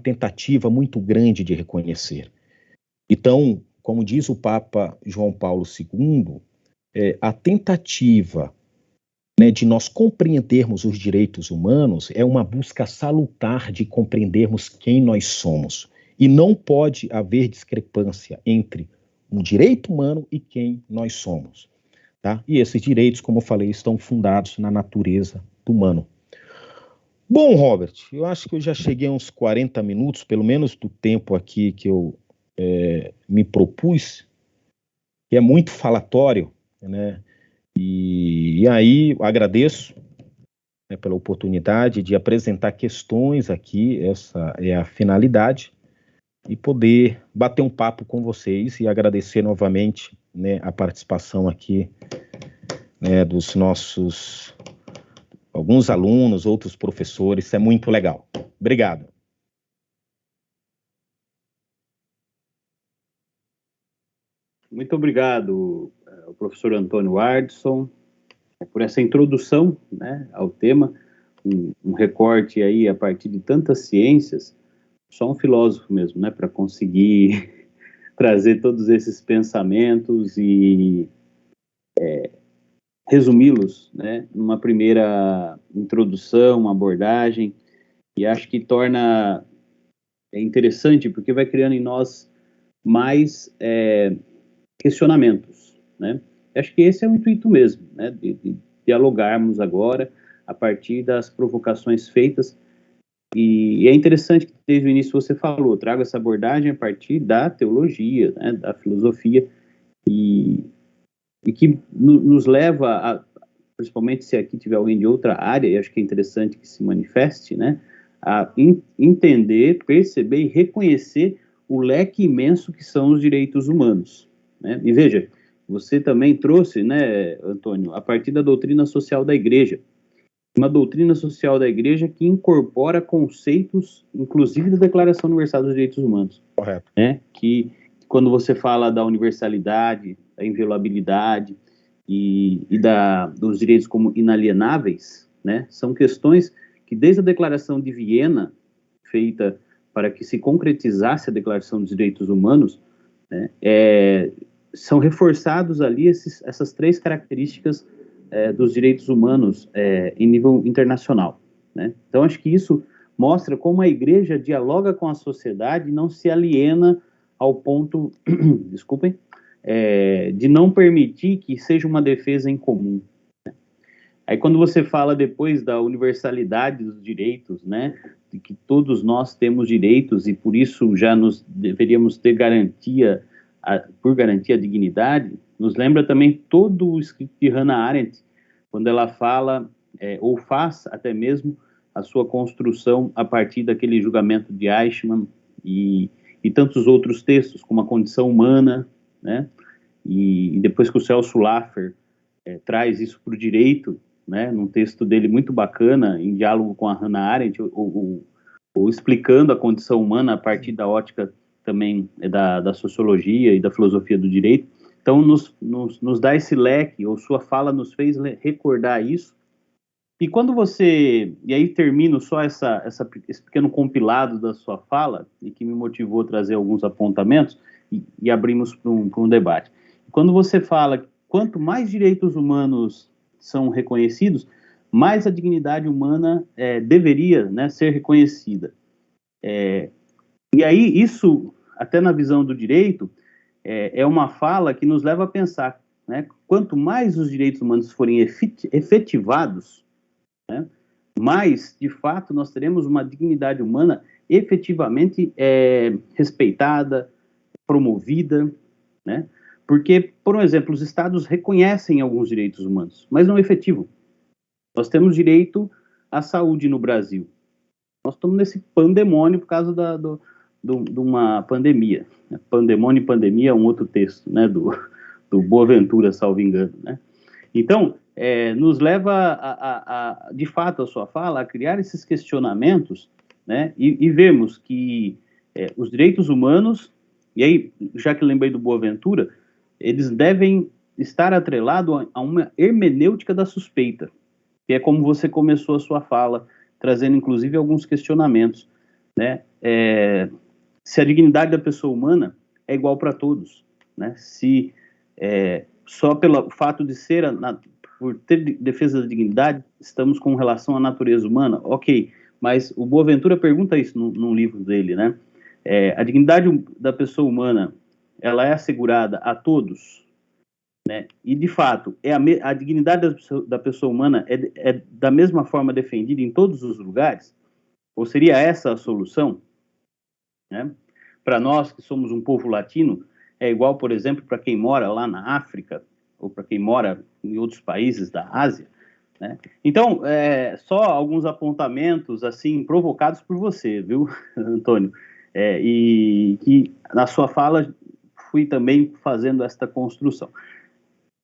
tentativa muito grande de reconhecer. Então, como diz o Papa João Paulo II, a tentativa, né, de nós compreendermos os direitos humanos é uma busca salutar de compreendermos quem nós somos. E não pode haver discrepância entre um direito humano e quem nós somos. Tá? E esses direitos, como eu falei, estão fundados na natureza do humano. Bom, Robert, eu acho que eu já cheguei a uns 40 minutos, pelo menos do tempo aqui que eu me propus, que é muito falatório, né? E aí eu agradeço né, pela oportunidade de apresentar questões aqui, essa é a finalidade, e poder bater um papo com vocês e agradecer novamente, né, a participação aqui, né, dos nossos alguns alunos, outros professores. Isso é muito legal. Obrigado. Muito obrigado, ao professor Antônio Wardson, por essa introdução, né, ao tema, um recorte aí a partir de tantas ciências, só um filósofo mesmo, né, para conseguir trazer todos esses pensamentos e resumi-los, né, numa primeira introdução, uma abordagem, e acho que torna interessante, porque vai criando em nós mais questionamentos, né? Acho que esse é o intuito mesmo, né, de dialogarmos agora a partir das provocações feitas, e é interessante que desde o início você falou, trago essa abordagem a partir da teologia, né, da filosofia, e que nos leva a, principalmente se aqui tiver alguém de outra área, e acho que é interessante que se manifeste, né, a entender, perceber e reconhecer o leque imenso que são os direitos humanos, né? E veja, você também trouxe, né, Antônio, a partir da doutrina social da Igreja, uma doutrina social da Igreja que incorpora conceitos, inclusive da Declaração Universal dos Direitos Humanos. Correto. Né? Que quando você fala da universalidade, da inviolabilidade dos direitos como inalienáveis, né? São questões que desde a Declaração de Viena, feita para que se concretizasse a Declaração dos Direitos Humanos, né, são reforçados ali essas três características dos direitos humanos em nível internacional, né? Então, acho que isso mostra como a Igreja dialoga com a sociedade e não se aliena ao ponto, desculpem, de não permitir que seja uma defesa em comum, né? Aí, quando você fala depois da universalidade dos direitos, né, de que todos nós temos direitos e por isso já deveríamos ter garantia, por garantia a dignidade, nos lembra também todo o escrito de Hannah Arendt, quando ela fala, ou faz até mesmo a sua construção a partir daquele julgamento de Eichmann e tantos outros textos, como A Condição Humana, né? E depois que o Celso Laffer traz isso para o direito, né, num texto dele muito bacana, em diálogo com a Hannah Arendt, ou explicando a condição humana a partir da ótica também da sociologia e da filosofia do direito. Então, nos dá esse leque, ou sua fala nos fez recordar isso. E quando você... E aí termino só esse pequeno compilado da sua fala, e que me motivou a trazer alguns apontamentos, e abrimos para um debate. Quando você fala que quanto mais direitos humanos são reconhecidos, mais a dignidade humana deveria, né, ser reconhecida. E aí, isso, até na visão do direito, é uma fala que nos leva a pensar, né, quanto mais os direitos humanos forem efetivados, né, mais, de fato, nós teremos uma dignidade humana efetivamente respeitada, promovida, né? Porque, por um exemplo, os estados reconhecem alguns direitos humanos, mas não efetivam. Nós temos direito à saúde no Brasil. Nós estamos nesse pandemônio por causa de uma pandemia. Pandemônio e pandemia é um outro texto, né, do Boaventura, salvo engano, né? Então, nos leva, de fato, a sua fala, a criar esses questionamentos, né, e vemos que os direitos humanos, e aí, já que lembrei do Boaventura, eles devem estar atrelados a uma hermenêutica da suspeita, que é como você começou a sua fala, trazendo inclusive alguns questionamentos, né? Se a dignidade da pessoa humana é igual para todos, né? Se só pelo fato de ser, por ter defesa da dignidade, estamos com relação à natureza humana, ok, mas o Boaventura pergunta isso num livro dele, né? A dignidade da pessoa humana, ela é assegurada a todos, né? E, de fato, a dignidade da pessoa humana é da mesma forma defendida em todos os lugares? Ou seria essa a solução? Né? Para nós, que somos um povo latino, é igual, por exemplo, para quem mora lá na África, ou para quem mora em outros países da Ásia, né? Então, só alguns apontamentos, assim, provocados por você, viu, Antônio? E que na sua fala fui também fazendo esta construção.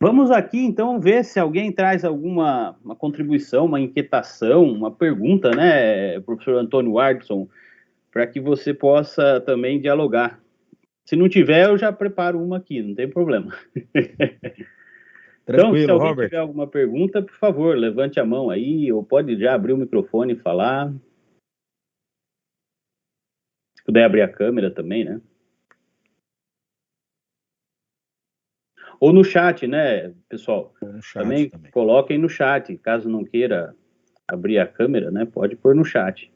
Vamos aqui, então, ver se alguém traz alguma uma contribuição, uma inquietação, uma pergunta, né, professor Antônio Wardson, para que você possa também dialogar. Se não tiver, eu já preparo uma aqui, não tem problema. Então, se Tranquilo, alguém Robert. tiver alguma pergunta, por favor, levante a mão aí, ou pode já abrir o microfone e falar. Se puder abrir a câmera também, né? Ou no chat, né, pessoal? No chat Também também. coloquem no chat, caso não queira abrir a câmera, né? Pode pôr no chat.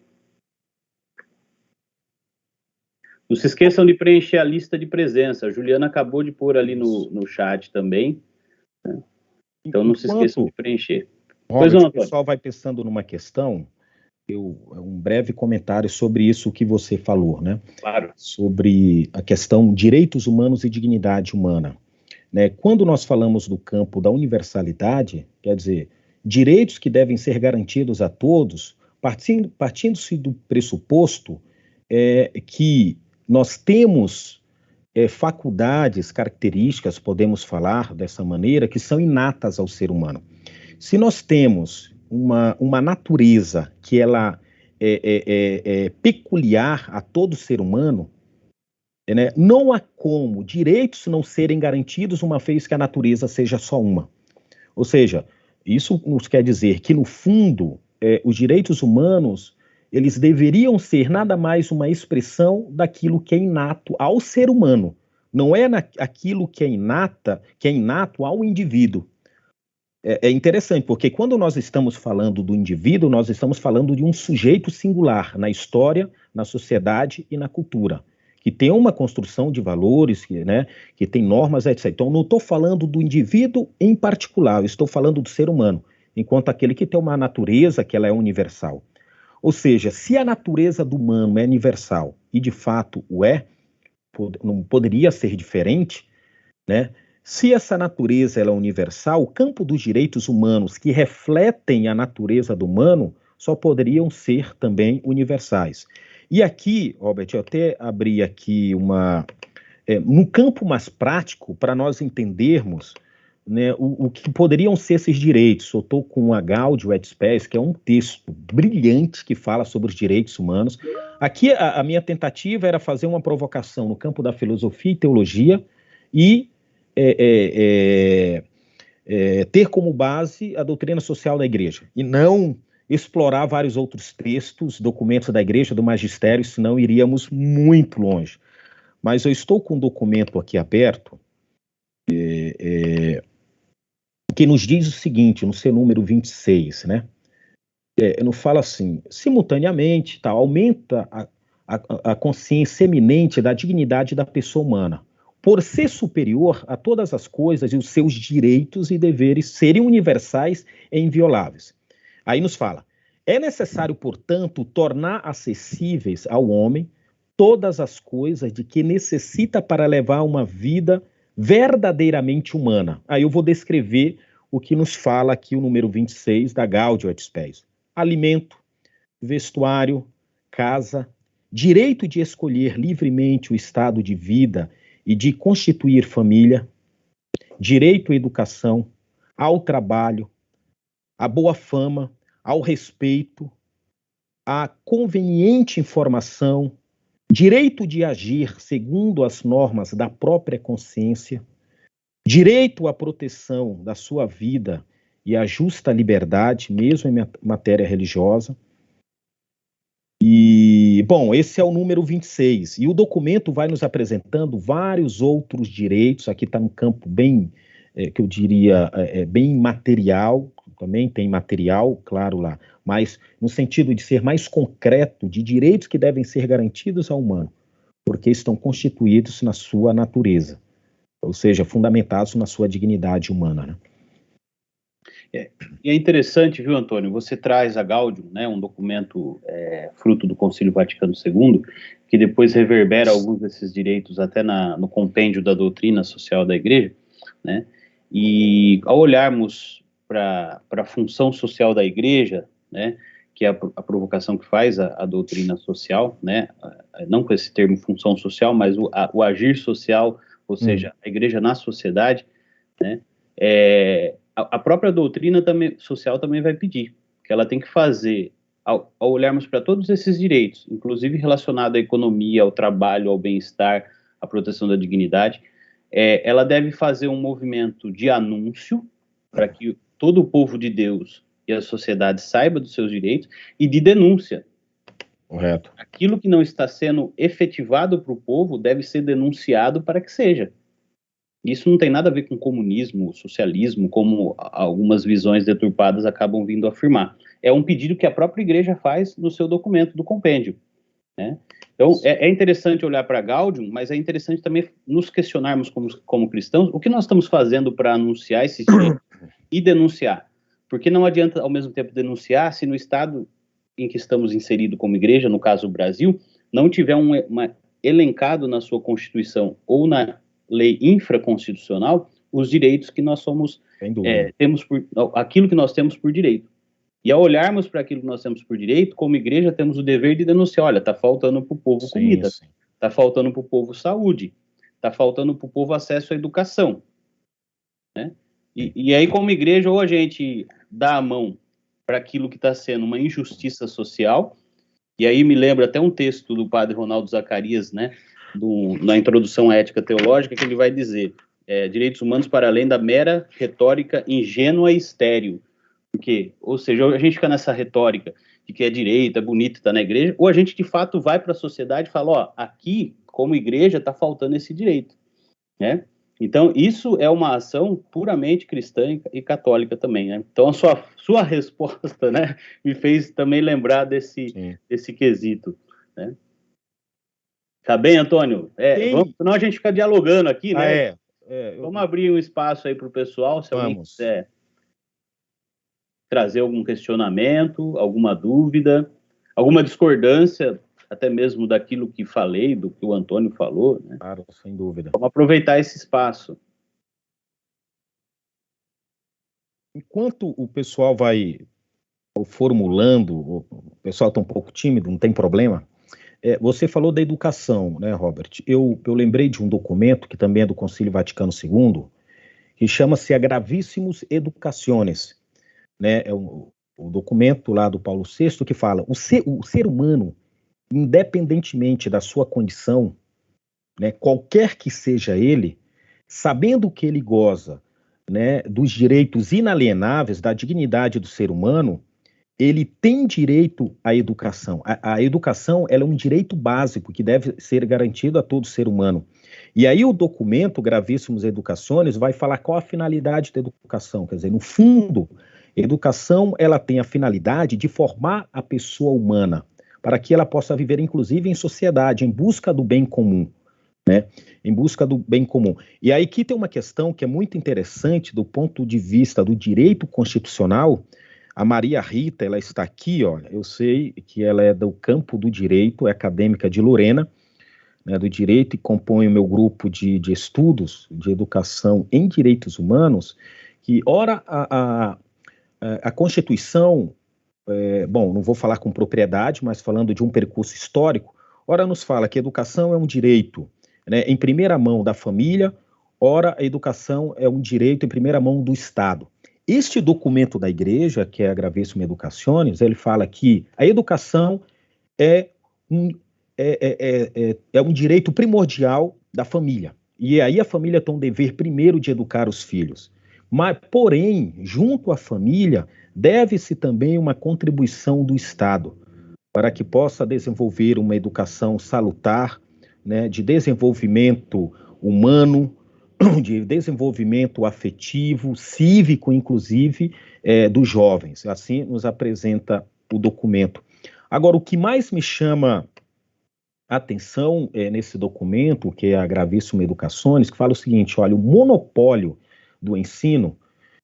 Não se esqueçam de preencher a lista de presença. A Juliana acabou de pôr ali no chat também, né? Então não se esqueçam de preencher. Pois Robert, não, o Antônio. pessoal vai pensando numa questão, um breve comentário sobre isso que você falou, né? Claro. Sobre a questão direitos humanos e dignidade humana. Né? Quando nós falamos do campo da universalidade, quer dizer, direitos que devem ser garantidos a todos, partindo-se do pressuposto que nós temos faculdades, características, podemos falar dessa maneira, que são inatas ao ser humano. Se nós temos uma natureza que ela é peculiar a todo ser humano, né, não há como direitos não serem garantidos uma vez que a natureza seja só uma. Ou seja, isso nos quer dizer que, no fundo, os direitos humanos eles deveriam ser nada mais uma expressão daquilo que é inato ao ser humano. Não é aquilo que é inato ao indivíduo. É interessante, porque quando nós estamos falando do indivíduo, nós estamos falando de um sujeito singular na história, na sociedade e na cultura, que tem uma construção de valores, que tem normas, etc. Então, não estou falando do indivíduo em particular, eu estou falando do ser humano, enquanto aquele que tem uma natureza que ela é universal. Ou seja, se a natureza do humano é universal, e de fato o é, não poderia ser diferente, né? Se essa natureza ela é universal, o campo dos direitos humanos que refletem a natureza do humano só poderiam ser também universais. E aqui, Robert, eu até abri aqui no campo mais prático, para nós entendermos, né, o que poderiam ser esses direitos. Eu estou com a Gaudium et Spes, que é um texto brilhante que fala sobre os direitos humanos. Aqui a minha tentativa era fazer uma provocação no campo da filosofia e teologia e ter como base a doutrina social da igreja, e não explorar vários outros textos, documentos da igreja, do magistério, senão iríamos muito longe. Mas eu estou com um documento aqui aberto, que nos diz o seguinte, no seu número 26, né? Não fala assim, simultaneamente, aumenta a consciência eminente da dignidade da pessoa humana, por ser superior a todas as coisas e os seus direitos e deveres serem universais e invioláveis. Aí nos fala, é necessário, portanto, tornar acessíveis ao homem todas as coisas de que necessita para levar uma vida verdadeiramente humana. Aí eu vou descrever o que nos fala aqui o número 26 da Gaudium et Spes. Alimento, vestuário, casa, direito de escolher livremente o estado de vida e de constituir família, direito à educação, ao trabalho, à boa fama, ao respeito, à conveniente informação, direito de agir segundo as normas da própria consciência, direito à proteção da sua vida e à justa liberdade, mesmo em matéria religiosa. E, bom, esse é o número 26. E o documento vai nos apresentando vários outros direitos. Aqui está um campo bem, que eu diria, bem material. Também tem material, claro, lá. Mas no sentido de ser mais concreto, de direitos que devem ser garantidos ao humano, porque estão constituídos na sua natureza. Ou seja, fundamentados na sua dignidade humana, né? E é interessante, viu, Antônio, você traz a Gaudium, né, um documento fruto do Concílio Vaticano II, que depois reverbera alguns desses direitos até no compêndio da doutrina social da Igreja, né, e ao olharmos a função social da igreja, né, que é a provocação que faz a doutrina social, né, não com esse termo função social, mas o agir social, ou seja, a igreja na sociedade, né, a própria doutrina social também vai pedir, que ela tem que fazer, ao olharmos para todos esses direitos, inclusive relacionado à economia, ao trabalho, ao bem-estar, à proteção da dignidade, ela deve fazer um movimento de anúncio para que todo o povo de Deus e a sociedade saiba dos seus direitos, e de denúncia. Correto. Aquilo que não está sendo efetivado para o povo deve ser denunciado para que seja. Isso não tem nada a ver com comunismo, socialismo, como algumas visões deturpadas acabam vindo afirmar. É um pedido que a própria igreja faz no seu documento do compêndio, né? Então, é interessante olhar para Gaudium, mas é interessante também nos questionarmos como cristãos, o que nós estamos fazendo para anunciar esses direitos e denunciar. Porque não adianta, ao mesmo tempo, denunciar se no estado em que estamos inseridos como igreja, no caso o Brasil, não tiver elencado na sua Constituição ou na lei infraconstitucional os direitos que nós temos aquilo que nós temos por direito. E ao olharmos para aquilo que nós temos por direito, como igreja, temos o dever de denunciar, olha, está faltando para o povo comida, está faltando para o povo saúde, está faltando para o povo acesso à educação, né? E aí, como igreja, ou a gente dá a mão para aquilo que está sendo uma injustiça social, e aí me lembra até um texto do padre Ronaldo Zacarias, né, na introdução à ética teológica, que ele vai dizer, direitos humanos para além da mera retórica ingênua e estéril. Porque, ou seja, a gente fica nessa retórica de que é direito, é bonito, está na igreja, ou a gente de fato vai para a sociedade e fala, ó, aqui, como igreja, está faltando esse direito, né? Então, isso é uma ação puramente cristã e católica também, né? Então, a sua resposta, né, me fez também lembrar desse quesito, né? Tá bem, Antônio? Senão a gente fica dialogando aqui, né? Vamos abrir um espaço aí para o pessoal, se alguém quiser trazer algum questionamento, alguma dúvida, alguma discordância, até mesmo daquilo que falei, do que o Antônio falou, né? Claro, sem dúvida. Vamos aproveitar esse espaço. Enquanto o pessoal vai formulando, o pessoal está um pouco tímido, não tem problema. Você falou da educação, né, Robert? Eu lembrei de um documento que também é do Concílio Vaticano II, que chama-se A Gravissimos Educationes, né? É o documento lá do Paulo VI que fala o ser humano, independentemente da sua condição, né, qualquer que seja ele, sabendo que ele goza, né, dos direitos inalienáveis, da dignidade do ser humano, ele tem direito à educação. A educação, ela é um direito básico que deve ser garantido a todo ser humano. E aí o documento Gravissimos Educationes vai falar qual a finalidade da educação. Quer dizer, no fundo, a educação, ela tem a finalidade de formar a pessoa humana, para que ela possa viver, inclusive, em sociedade, em busca do bem comum, né? Em busca do bem comum. E aí aqui tem uma questão que é muito interessante do ponto de vista do direito constitucional. A Maria Rita, ela está aqui, olha, eu sei que ela é do campo do direito, é acadêmica de Lorena, né, do direito, e compõe o meu grupo de estudos de educação em direitos humanos, que, ora, a Constituição, bom, não vou falar com propriedade, mas falando de um percurso histórico, ora nos fala que a educação é um direito, né, em primeira mão da família, ora a educação é um direito em primeira mão do Estado. Este documento da igreja, que é a Gravissimum Educationes, ele fala que a educação é um direito primordial da família. E aí a família tem um dever primeiro de educar os filhos. Mas, porém, junto à família, deve-se também uma contribuição do Estado para que possa desenvolver uma educação salutar, né, de desenvolvimento humano, de desenvolvimento afetivo, cívico, inclusive, dos jovens. Assim nos apresenta o documento. Agora, o que mais me chama a atenção nesse documento, que é a Gravissimum Educationes, que fala o seguinte, olha, o monopólio do ensino,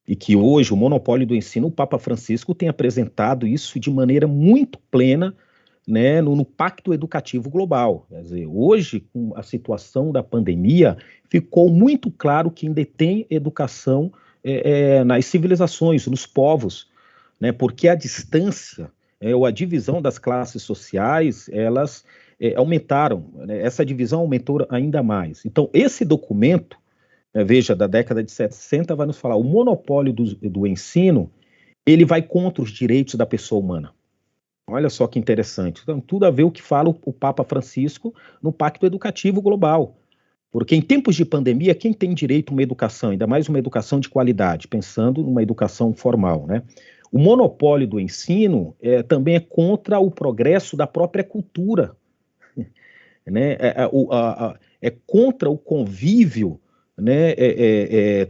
e que hoje o monopólio do ensino, o Papa Francisco tem apresentado isso de maneira muito plena, né, no Pacto Educativo Global. Quer dizer, hoje, com a situação da pandemia, ficou muito claro que quem detém educação, nas civilizações, nos povos, né? Porque a distância, ou a divisão das classes sociais, elas aumentaram, né? Essa divisão aumentou ainda mais. Então, esse documento, veja, da década de 60, vai nos falar, o monopólio do ensino, ele vai contra os direitos da pessoa humana. Olha só que interessante. Então, tudo a ver o que fala o Papa Francisco no Pacto Educativo Global. Porque em tempos de pandemia, quem tem direito a uma educação, ainda mais uma educação de qualidade, pensando numa educação formal, né? O monopólio do ensino também é contra o progresso da própria cultura, né? É contra o convívio, né?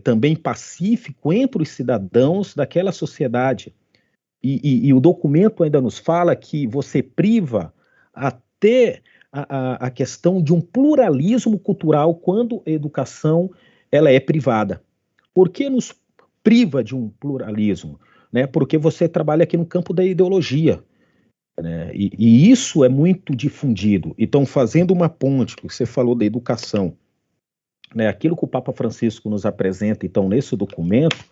Também pacífico entre os cidadãos daquela sociedade. E o documento ainda nos fala que você priva até a questão de um pluralismo cultural quando a educação ela é privada. Por que nos priva de um pluralismo? Né? Porque você trabalha aqui no campo da ideologia. Né? E isso é muito difundido. Então, fazendo uma ponte, porque você falou da educação, né? Aquilo que o Papa Francisco nos apresenta, então, nesse documento,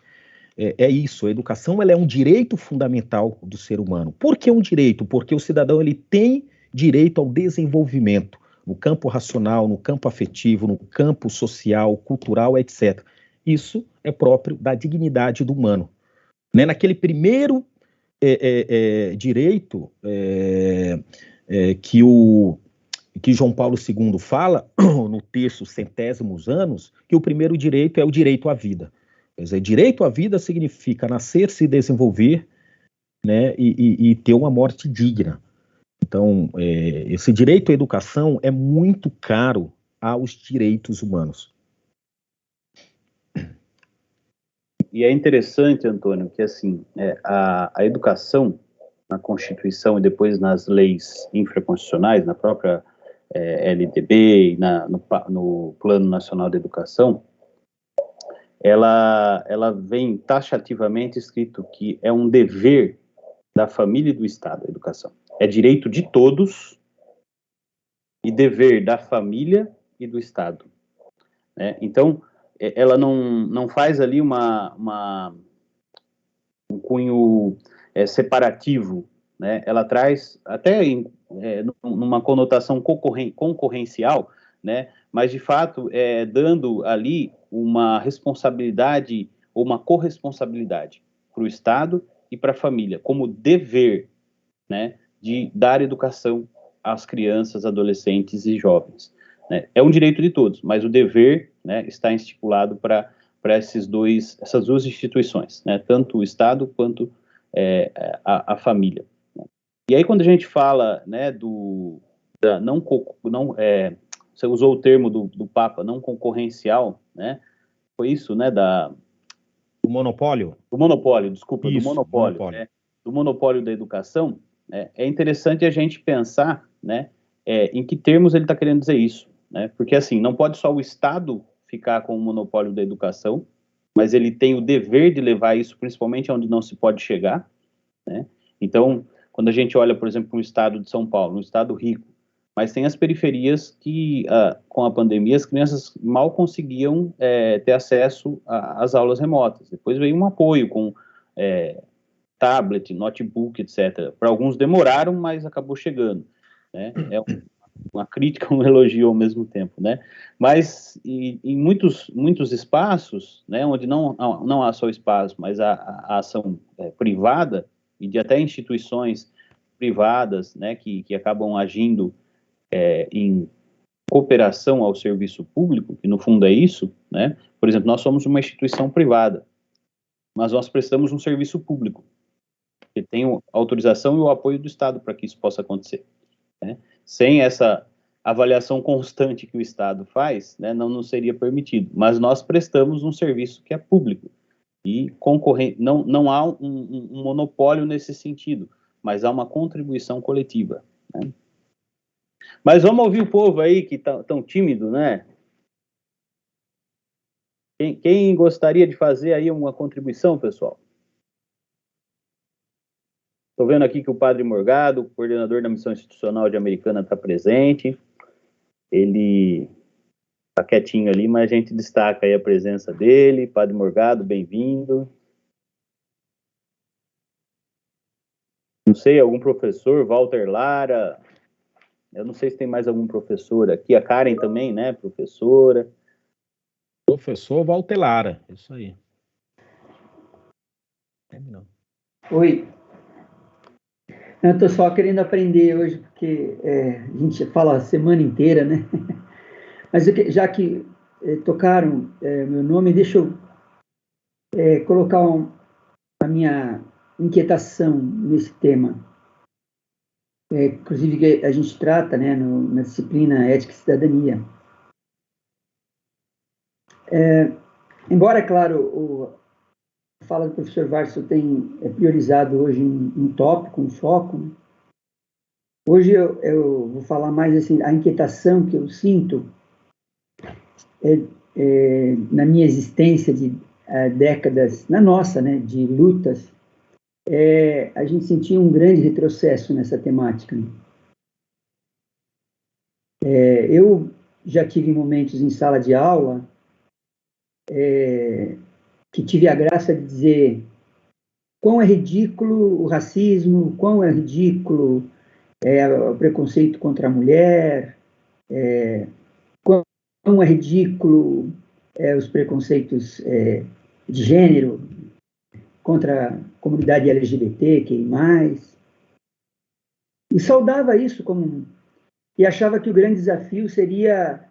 isso, a educação ela é um direito fundamental do ser humano. Por que um direito? Porque o cidadão ele tem direito ao desenvolvimento no campo racional, no campo afetivo, no campo social, cultural, etc. Isso é próprio da dignidade do humano. Né? Naquele primeiro direito que João Paulo II fala, no texto Centésimos Anos, que o primeiro direito é o direito à vida. Quer dizer, direito à vida significa nascer, se desenvolver, né, e ter uma morte digna. Então, esse direito à educação é muito caro aos direitos humanos. E é interessante, Antônio, que assim, a educação na Constituição e depois nas leis infraconstitucionais, na própria LDB e no Plano Nacional de Educação, ela vem taxativamente escrito que é um dever da família e do Estado a educação. É direito de todos e dever da família e do Estado. Né? Então, ela não faz ali um cunho separativo, né? Ela traz até numa conotação concorrencial, né? Mas de fato dando ali uma responsabilidade ou uma corresponsabilidade para o Estado e para a família, como dever, né, de dar educação às crianças, adolescentes e jovens. Né? É um direito de todos, mas o dever, né, está estipulado para essas duas instituições, né, tanto o Estado quanto a família. Né? E aí quando a gente fala, né, você usou o termo do Papa, não concorrencial, né, foi isso, né, do monopólio? Do monopólio, desculpa, Isso, do monopólio. Né, do monopólio da educação. É interessante a gente pensar, né, em que termos ele está querendo dizer isso, né? Porque assim, não pode só o Estado ficar com o monopólio da educação, mas ele tem o dever de levar isso, principalmente onde não se pode chegar, né? Então, quando a gente olha, por exemplo, para o estado de São Paulo, um estado rico, mas tem as periferias que, com a pandemia, as crianças mal conseguiam ter acesso às aulas remotas. Depois veio um apoio com tablet, notebook, etc. Para alguns demoraram, mas acabou chegando. Né? Uma crítica, um elogio ao mesmo tempo, né? Mas em muitos espaços, né, onde não há só espaço, mas a ação privada e de até instituições privadas, né, que acabam agindo em cooperação ao serviço público, que no fundo é isso, né? Por exemplo, nós somos uma instituição privada, mas nós prestamos um serviço público, que tem a autorização e o apoio do Estado para que isso possa acontecer. Né? Sem essa avaliação constante que o Estado faz, né, não seria permitido. Mas nós prestamos um serviço que é público e não há um monopólio nesse sentido, mas há uma contribuição coletiva. Né? Mas vamos ouvir o povo aí que tá tão tímido, né? Quem gostaria de fazer aí uma contribuição, pessoal? Estou vendo aqui que o Padre Morgado, coordenador da Missão Institucional de Americana, está presente. Ele Está quietinho ali, mas a gente destaca aí a presença dele. Padre Morgado, bem-vindo. Não sei, algum professor, Walter Lara, eu não sei se tem mais algum professor aqui, a Karen também, né, professora. Professor Walter Lara, isso aí. Não. Oi. Eu estou só querendo aprender hoje, porque a gente fala a semana inteira, né? Mas já que tocaram meu nome, deixa eu colocar a minha inquietação nesse tema. Inclusive, que a gente trata, né, na disciplina Ética e Cidadania. Embora, é claro, a fala do professor Varso tem priorizado hoje um tópico, um foco, né? Hoje eu vou falar mais assim, a inquietação que eu sinto na minha existência de décadas, na nossa, né, de lutas, a gente sentia um grande retrocesso nessa temática, né? Eu já tive momentos em sala de aula que tive a graça de dizer quão é ridículo o racismo, quão é ridículo o preconceito contra a mulher, quão é ridículo os preconceitos de gênero contra a comunidade LGBT, que mais. E saudava isso e achava que o grande desafio seria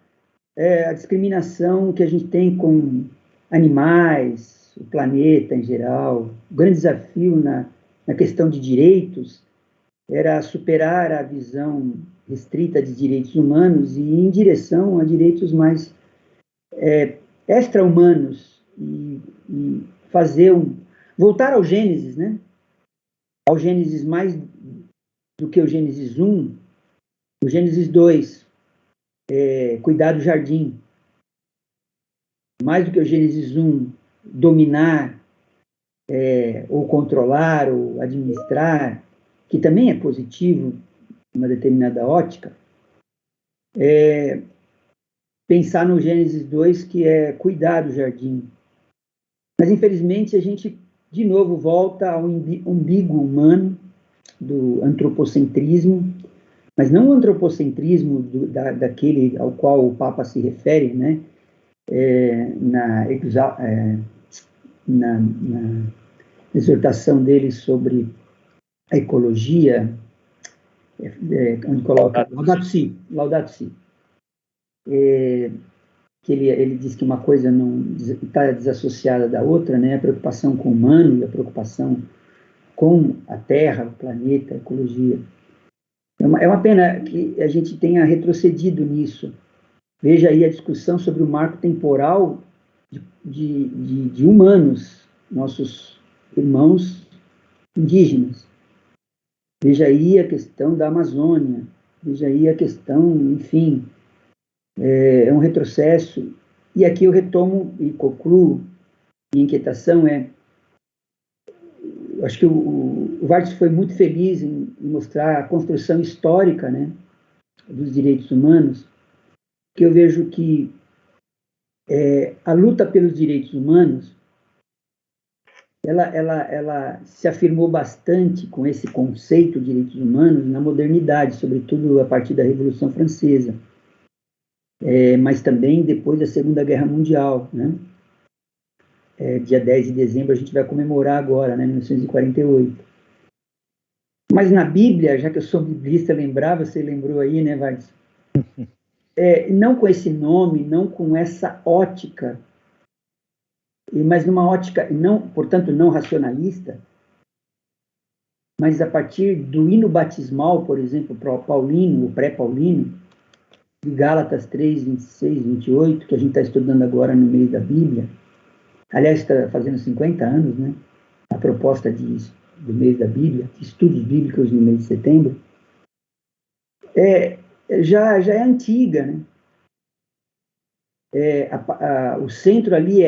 a discriminação que a gente tem com animais, o planeta em geral. O grande desafio na questão de direitos era superar a visão restrita de direitos humanos e ir em direção a direitos mais extra-humanos e fazer voltar ao Gênesis, né? Ao Gênesis mais do que o Gênesis 1, o Gênesis 2, cuidar do jardim. Mais do que o Gênesis 1, dominar, ou controlar, ou administrar, que também é positivo, uma determinada ótica, pensar no Gênesis 2, que é cuidar do jardim. Mas, infelizmente, a gente, de novo, volta ao umbigo humano, do antropocentrismo, mas não o antropocentrismo daquele ao qual o Papa se refere, né? Na exortação dele sobre a ecologia, onde coloca Laudato Si, que ele diz que uma coisa não está desassociada da outra, né? A preocupação com o humano e a preocupação com a Terra, o planeta, a ecologia. É uma pena que a gente tenha retrocedido nisso. Veja aí a discussão sobre o marco temporal de humanos, nossos irmãos indígenas. Veja aí a questão da Amazônia, veja aí a questão, enfim, é um retrocesso. E aqui eu retomo e concluo, minha inquietação acho que o Vargas foi muito feliz em mostrar a construção histórica, né, dos direitos humanos, que eu vejo que a luta pelos direitos humanos, ela se afirmou bastante com esse conceito de direitos humanos na modernidade, sobretudo a partir da Revolução Francesa, mas também depois da Segunda Guerra Mundial, né? Dia 10 de dezembro a gente vai comemorar agora, né, 1948. Mas na Bíblia, já que eu sou biblista, você lembrou aí, né, Vargas? Não com esse nome, não com essa ótica, mas numa ótica, não, portanto, não racionalista, mas a partir do hino batismal, por exemplo, paulino, o pré-paulino, de Gálatas 3, 26, 28, que a gente está estudando agora no meio da Bíblia. Aliás, está fazendo 50 anos, né? A proposta do mês da Bíblia, de estudos bíblicos no mês de setembro, já é antiga, né? O centro ali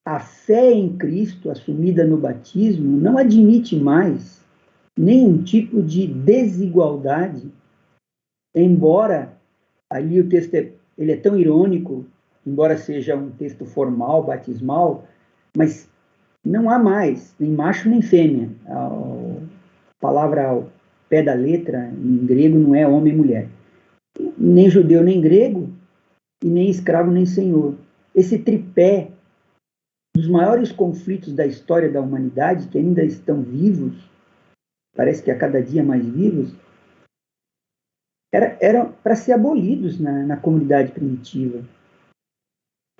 a fé em Cristo, assumida no batismo, não admite mais nenhum tipo de desigualdade, embora ali o texto ele é tão irônico embora seja um texto formal, batismal, mas não há mais, nem macho nem fêmea. A palavra ao pé da letra, em grego, não é homem e mulher. Nem judeu nem grego, e nem escravo nem senhor. Esse tripé dos maiores conflitos da história da humanidade, que ainda estão vivos, parece que a cada dia mais vivos, eram para ser abolidos na comunidade primitiva.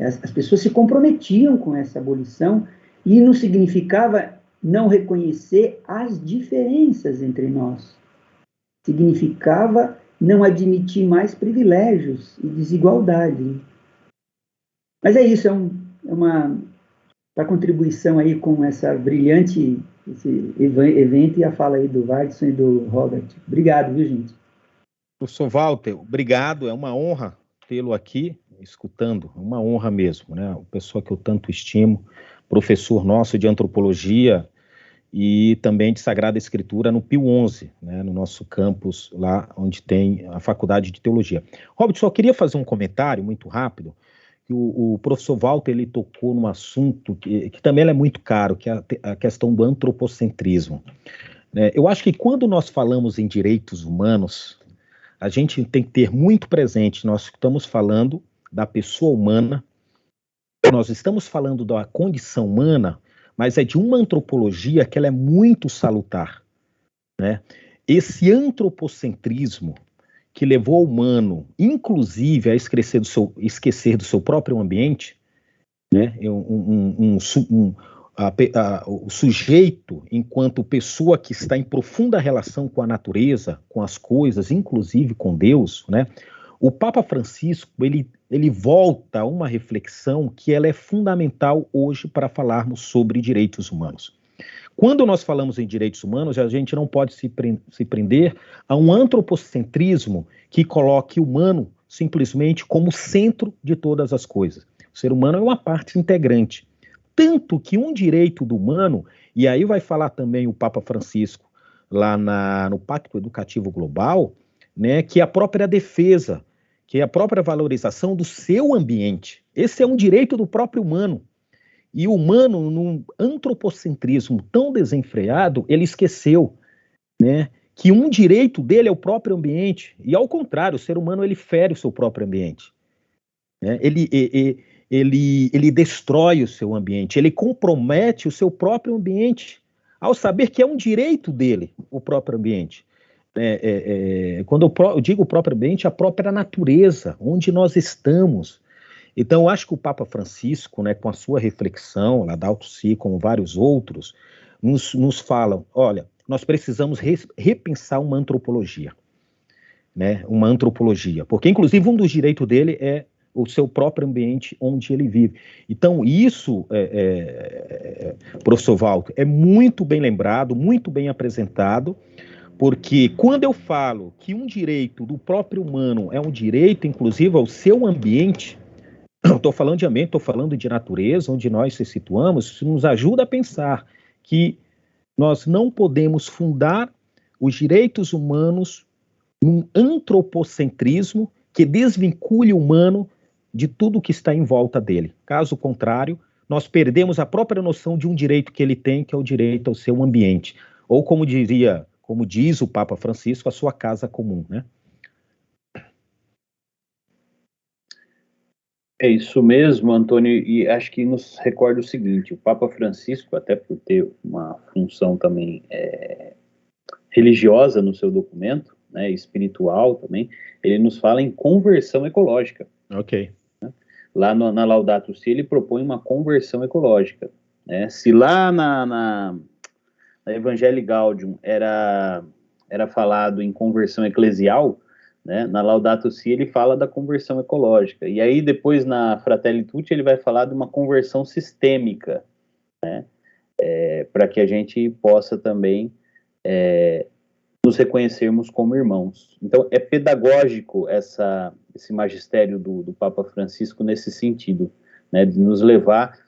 As pessoas se comprometiam com essa abolição e não significava não reconhecer as diferenças entre nós. Significava não admitir mais privilégios e desigualdade. Mas é isso, é uma contribuição aí com essa brilhante esse evento e a fala aí do Wagson e do Robert. Obrigado, viu, gente? Professor Walter, obrigado, é uma honra tê-lo aqui, escutando, é uma honra mesmo, né? Uma pessoa que eu tanto estimo, professor nosso de antropologia e também de Sagrada Escritura no Pio XI, né, no nosso campus lá onde tem a Faculdade de Teologia. Robert, só queria fazer um comentário muito rápido, que o professor Walter ele tocou num assunto que também é muito caro, que é a questão do antropocentrismo. Eu acho que quando nós falamos em direitos humanos, a gente tem que ter muito presente, nós estamos falando da pessoa humana, nós estamos falando da condição humana, mas é de uma antropologia que ela é muito salutar, né? Esse antropocentrismo que levou o humano, inclusive, a esquecer do seu próprio ambiente, né? O sujeito, enquanto pessoa que está em profunda relação com a natureza, com as coisas, inclusive com Deus, né? O Papa Francisco, ele volta a uma reflexão que ela é fundamental hoje para falarmos sobre direitos humanos. Quando nós falamos em direitos humanos, a gente não pode se prender a um antropocentrismo que coloque o humano simplesmente como centro de todas as coisas. O ser humano é uma parte integrante. Tanto que um direito do humano, e aí vai falar também o Papa Francisco lá no Pacto Educativo Global, né, que é a própria defesa, que é a própria valorização do seu ambiente. Esse é um direito do próprio humano. E o humano, num antropocentrismo tão desenfreado, ele esqueceu, né, que um direito dele é o próprio ambiente. E ao contrário, o ser humano ele fere o seu próprio ambiente. Né? Ele destrói o seu ambiente, ele compromete o seu próprio ambiente, ao saber que é um direito dele, o próprio ambiente. Quando eu digo o próprio ambiente, a própria natureza, onde nós estamos. Então, eu acho que o Papa Francisco, né, com a sua reflexão, Laudato Si, como vários outros, nos falam, olha, nós precisamos repensar uma antropologia, né, porque, inclusive, um dos direitos dele é o seu próprio ambiente onde ele vive. Então, isso, professor Walter, é muito bem lembrado, muito bem apresentado, porque quando eu falo que um direito do próprio humano é um direito, inclusive, ao seu ambiente, não estou falando de ambiente, estou falando de natureza, onde nós se situamos, isso nos ajuda a pensar que nós não podemos fundar os direitos humanos num antropocentrismo que desvincule o humano de tudo que está em volta dele. Caso contrário, nós perdemos a própria noção de um direito que ele tem, que é o direito ao seu ambiente. Ou como diz o Papa Francisco, a sua casa comum, né? É isso mesmo, Antônio, e acho que nos recorda o seguinte, o Papa Francisco, até por ter uma função também religiosa no seu documento, né, espiritual também, ele nos fala em conversão ecológica. Ok. Né? Lá na Laudato Si, ele propõe uma conversão ecológica. Né? Se lá na Evangelii Gaudium era falado em conversão eclesial, né, na Laudato Si ele fala da conversão ecológica. E aí depois na Fratelli Tutti ele vai falar de uma conversão sistêmica, né, para que a gente possa também nos reconhecermos como irmãos. Então é pedagógico esse magistério do Papa Francisco nesse sentido, né, de nos levar.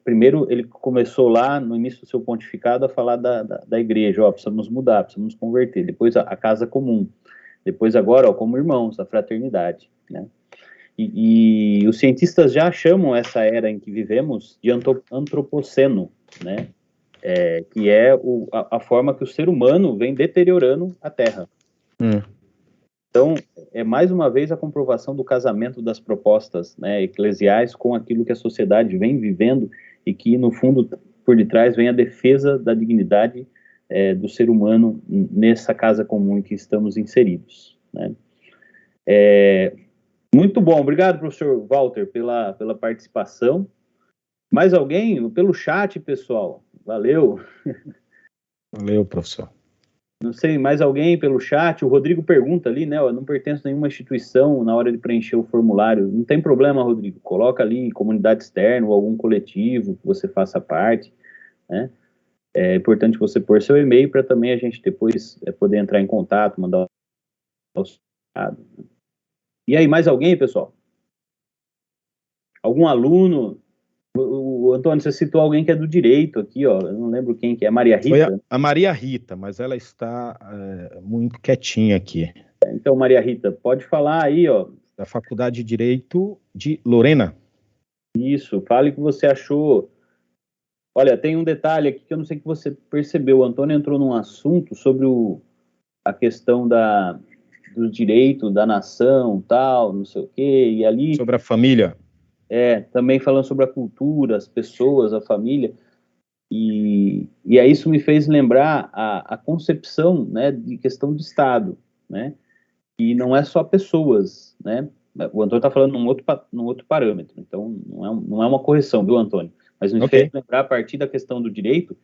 Primeiro ele começou lá no início do seu pontificado a falar da igreja, precisamos mudar, precisamos nos converter. Depois a casa comum. Depois agora, como irmãos, a fraternidade, né? E os cientistas já chamam essa era em que vivemos de antropoceno, né? Que é a forma que o ser humano vem deteriorando a Terra. Então, é mais uma vez a comprovação do casamento das propostas, né, eclesiais com aquilo que a sociedade vem vivendo e que, no fundo, por detrás, vem a defesa da dignidade do ser humano nessa casa comum em que estamos inseridos, né? Muito bom, obrigado, professor Walter, pela participação. Mais alguém? Pelo chat, pessoal. Valeu. Valeu, professor. Não sei, mais alguém pelo chat? O Rodrigo pergunta ali, né? Eu não pertenço a nenhuma instituição na hora de preencher o formulário. Não tem problema, Rodrigo. Coloca ali comunidade externa ou algum coletivo que você faça parte, né? É importante você pôr seu e-mail para também a gente depois poder entrar em contato, mandar o recado. E aí, mais alguém, pessoal? Algum aluno? O Antônio, você citou alguém que é do direito aqui, ó. Eu não lembro quem que é. Maria Rita? Foi a Maria Rita, mas ela está muito quietinha aqui. Então, Maria Rita, pode falar aí, ó. Da Faculdade de Direito de Lorena. Isso, fale o que você achou. Olha, tem um detalhe aqui que eu não sei que você percebeu. O Antônio entrou num assunto sobre a questão do direito da nação, tal, não sei o quê, e ali... Sobre a família. Também falando sobre a cultura, as pessoas, a família, e aí isso me fez lembrar a concepção, né, de questão de Estado, né, e não é só pessoas, né, o Antônio está falando num outro parâmetro, então não é uma correção, viu, Antônio? Mas me fez lembrar a partir da questão do direito,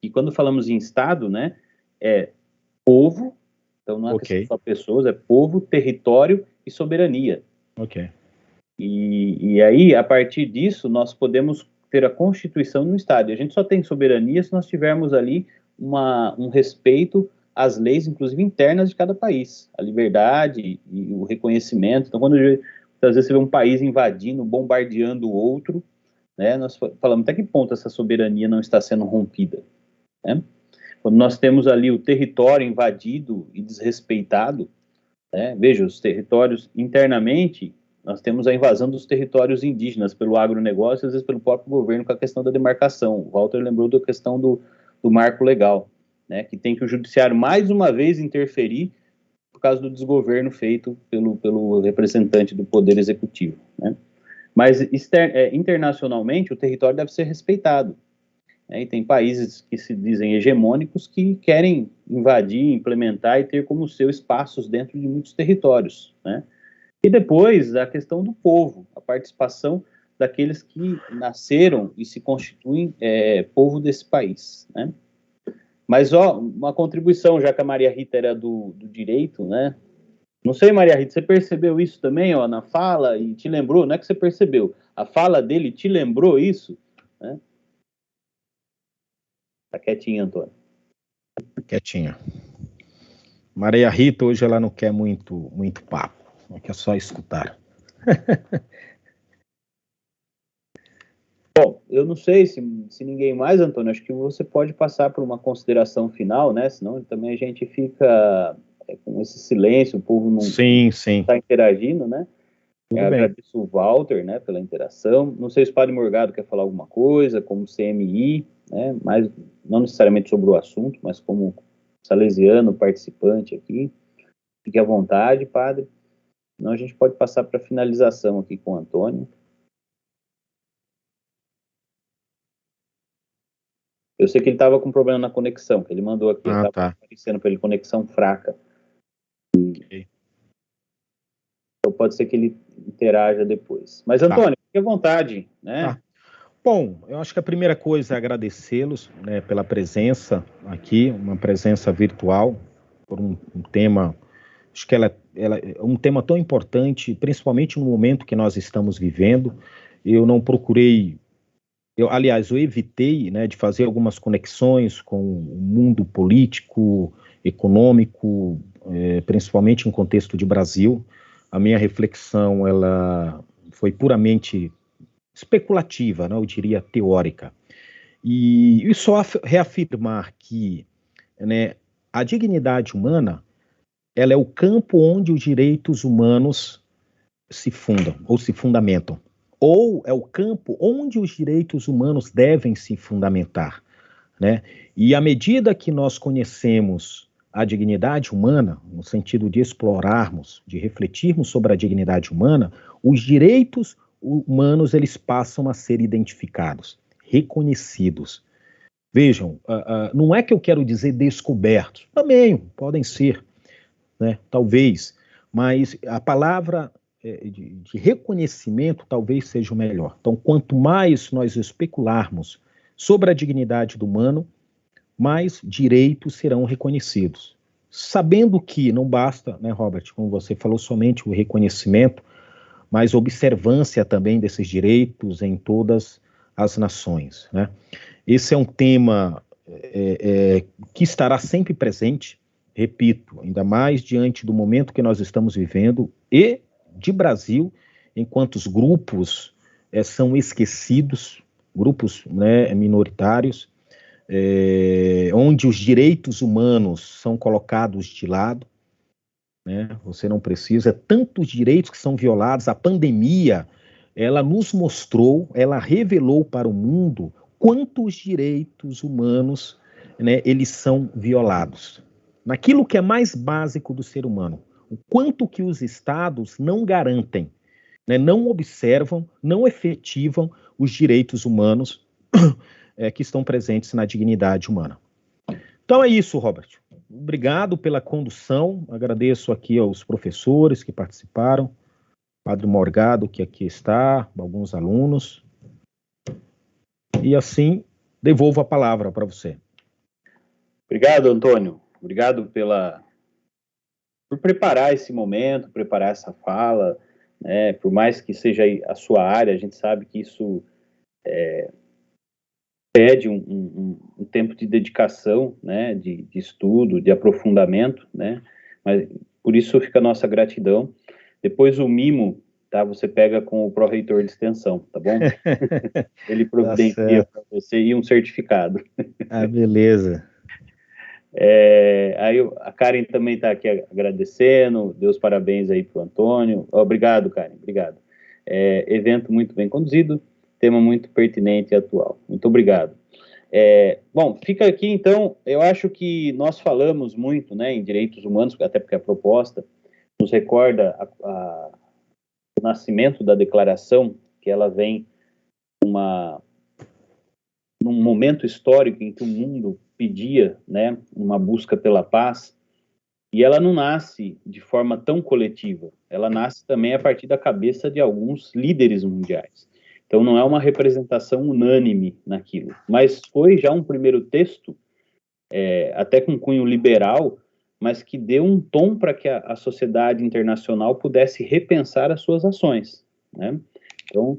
que quando falamos em Estado, né, é povo, então não é questão só pessoas, é povo, território e soberania. E aí, a partir disso, nós podemos ter a Constituição no Estado. E a gente só tem soberania se nós tivermos ali um respeito às leis, inclusive internas de cada país, a liberdade e o reconhecimento. Então, às vezes você vê um país invadindo, bombardeando o outro, né, nós falamos até que ponto essa soberania não está sendo rompida, né? Quando nós temos ali o território invadido e desrespeitado, né, veja, os territórios internamente, nós temos a invasão dos territórios indígenas pelo agronegócio, às vezes pelo próprio governo com a questão da demarcação. O Walter lembrou da questão do marco legal, né, que tem que o judiciário mais uma vez interferir por causa do desgoverno feito pelo representante do poder executivo, né? Mas internacionalmente o território deve ser respeitado, né? E tem países que se dizem hegemônicos que querem invadir, implementar e ter como seu espaços dentro de muitos territórios, né? E depois, a questão do povo, a participação daqueles que nasceram e se constituem povo desse país, né? Mas, uma contribuição, já que a Maria Rita era do direito, né? Não sei, Maria Rita, você percebeu isso também, na fala, e te lembrou? Não é que você percebeu, a fala dele te lembrou isso, né? Tá quietinha, Antônio. Quietinha. Maria Rita, hoje ela não quer muito papo. Que é só escutar. Bom, eu não sei se ninguém mais, Antônio, acho que você pode passar por uma consideração final, né? Senão também a gente fica com esse silêncio, o povo não está interagindo, né? Eu agradeço o Walter, né, pela interação. Não sei se o Padre Morgado quer falar alguma coisa, como CMI, né? Mas não necessariamente sobre o assunto, mas como salesiano participante aqui. Fique à vontade, Padre. Senão a gente pode passar para a finalização aqui com o Antônio. Eu sei que ele estava com problema na conexão, que ele mandou aqui, estava aparecendo para ele conexão fraca. Então pode ser que ele interaja depois. Mas, Antônio, fique à vontade, né? Bom, eu acho que a primeira coisa é agradecê-los, né, pela presença aqui, uma presença virtual, por um tema... Acho que ela é um tema tão importante, principalmente no momento que nós estamos vivendo. Eu não procurei, aliás, eu evitei, né, de fazer algumas conexões com o mundo político, econômico, principalmente em contexto de Brasil. A minha reflexão ela foi puramente especulativa, né, eu diria teórica. E só reafirmar que, né, a dignidade humana ela é o campo onde os direitos humanos se fundam ou se fundamentam, ou é o campo onde os direitos humanos devem se fundamentar, né? E à medida que nós conhecemos a dignidade humana, no sentido de explorarmos, de refletirmos sobre a dignidade humana, os direitos humanos eles passam a ser identificados, reconhecidos. Vejam, não é que eu quero dizer descobertos, também podem ser, né? Talvez, mas a palavra de reconhecimento talvez seja o melhor. Então, quanto mais nós especularmos sobre a dignidade do humano, mais direitos serão reconhecidos. Sabendo que não basta, né, Robert, como você falou, somente o reconhecimento, mas observância também desses direitos em todas as nações, né? Esse é um tema que estará sempre presente, repito, ainda mais diante do momento que nós estamos vivendo e de Brasil, enquanto os grupos são esquecidos, grupos, né, minoritários, onde os direitos humanos são colocados de lado, né? Você não precisa, tantos direitos que são violados. A pandemia, ela nos mostrou, ela revelou para o mundo quantos direitos humanos, né, eles são violados. Naquilo que é mais básico do ser humano, o quanto que os estados não garantem, né, não observam, não efetivam os direitos humanos que estão presentes na dignidade humana. Então é isso, Robert. Obrigado pela condução, agradeço aqui aos professores que participaram, Padre Morgado, que aqui está, alguns alunos, e assim devolvo a palavra para você. Obrigado, Antônio. Obrigado por preparar esse momento, preparar essa fala, né? Por mais que seja a sua área, a gente sabe que isso pede um tempo de dedicação, né? De estudo, de aprofundamento, né? Mas por isso fica a nossa gratidão. Depois o mimo, tá? Você pega com o pró-reitor de extensão, tá bom? Ele providencia para você e um certificado. Ah, beleza. Aí a Karen também está aqui agradecendo, deu os parabéns aí para o Antônio. Obrigado, Karen, obrigado. Evento muito bem conduzido, tema muito pertinente e atual. Muito obrigado. Bom, fica aqui então, eu acho que nós falamos muito, né, em direitos humanos, até porque a proposta nos recorda o nascimento da declaração, que ela vem num momento histórico em que o mundo pedia, né, uma busca pela paz, e ela não nasce de forma tão coletiva, ela nasce também a partir da cabeça de alguns líderes mundiais. Então não é uma representação unânime naquilo, mas foi já um primeiro texto, até com cunho liberal, mas que deu um tom para que a sociedade internacional pudesse repensar as suas ações, né? Então,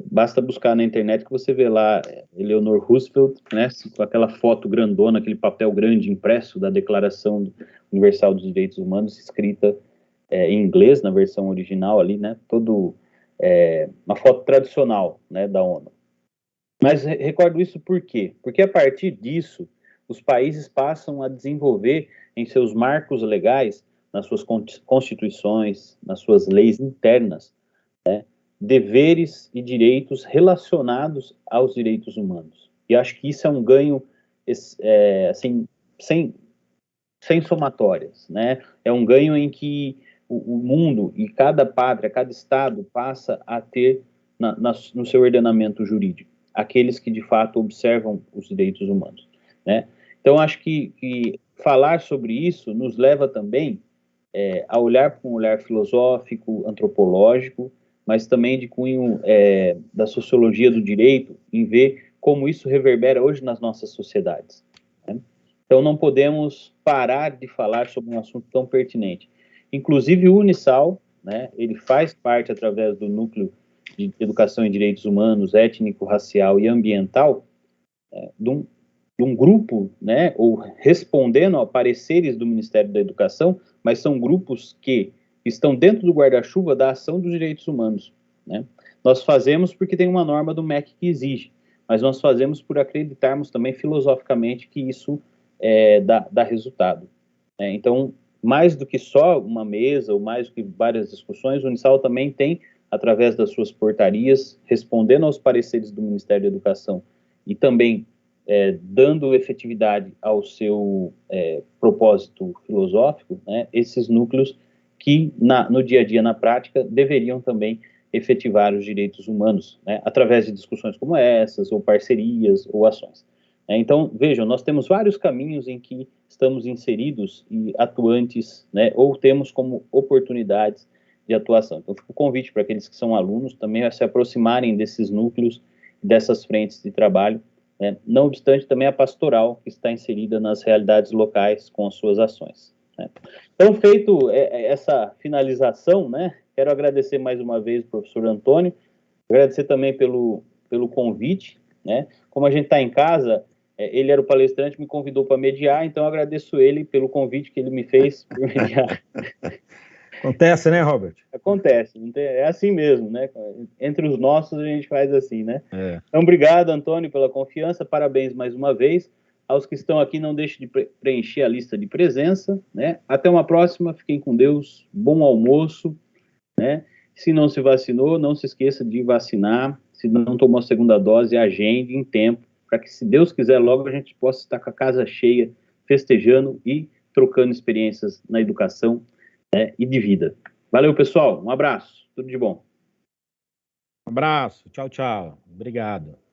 basta buscar na internet que você vê lá Eleanor Roosevelt, né, com aquela foto grandona, aquele papel grande impresso da Declaração Universal dos Direitos Humanos, escrita em inglês, na versão original ali, né, uma foto tradicional, né, da ONU. Mas recordo isso por quê? Porque a partir disso, os países passam a desenvolver em seus marcos legais, nas suas constituições, nas suas leis internas, né, deveres e direitos relacionados aos direitos humanos. E acho que isso é um ganho, assim, sem somatórias, né? É um ganho em que o mundo e cada pátria, cada estado passa a ter no seu ordenamento jurídico aqueles que de fato observam os direitos humanos, né? Então acho que falar sobre isso nos leva também a olhar com um olhar filosófico, antropológico, mas também de cunho da sociologia do direito, em ver como isso reverbera hoje nas nossas sociedades, né? Então não podemos parar de falar sobre um assunto tão pertinente. Inclusive o Unisal, né, ele faz parte, através do Núcleo de Educação em Direitos Humanos, Étnico, Racial e Ambiental, de um grupo, né, ou respondendo a pareceres do Ministério da Educação, mas são grupos que estão dentro do guarda-chuva da ação dos direitos humanos, né? Nós fazemos porque tem uma norma do MEC que exige, mas nós fazemos por acreditarmos também filosoficamente que isso dá resultado. Então, mais do que só uma mesa, ou mais do que várias discussões, o Unisal também tem, através das suas portarias, respondendo aos pareceres do Ministério da Educação e também dando efetividade ao seu propósito filosófico, né, esses núcleos que no dia a dia, na prática, deveriam também efetivar os direitos humanos, né, através de discussões como essas, ou parcerias, ou ações. Então, vejam, nós temos vários caminhos em que estamos inseridos e atuantes, né, ou temos como oportunidades de atuação. Então, fica o convite para aqueles que são alunos também a se aproximarem desses núcleos, dessas frentes de trabalho, né, não obstante também a pastoral que está inserida nas realidades locais com as suas ações. Né. Então, feito essa finalização, né, quero agradecer mais uma vez o professor Antônio, agradecer também pelo convite, né, como a gente está em casa, ele era o palestrante, me convidou para mediar, então eu agradeço ele pelo convite que ele me fez por mediar. Acontece, né, Robert? Acontece, é assim mesmo, né? Entre os nossos a gente faz assim, né? Então, obrigado, Antônio, pela confiança, parabéns mais uma vez. Aos que estão aqui, não deixe de preencher a lista de presença, né? Até uma próxima, fiquem com Deus, bom almoço, né? Se não se vacinou, não se esqueça de vacinar, se não tomou a segunda dose, agende em tempo, para que, se Deus quiser, logo a gente possa estar com a casa cheia, festejando e trocando experiências na educação, né, e de vida. Valeu, pessoal. Um abraço. Tudo de bom. Um abraço. Tchau, tchau. Obrigado.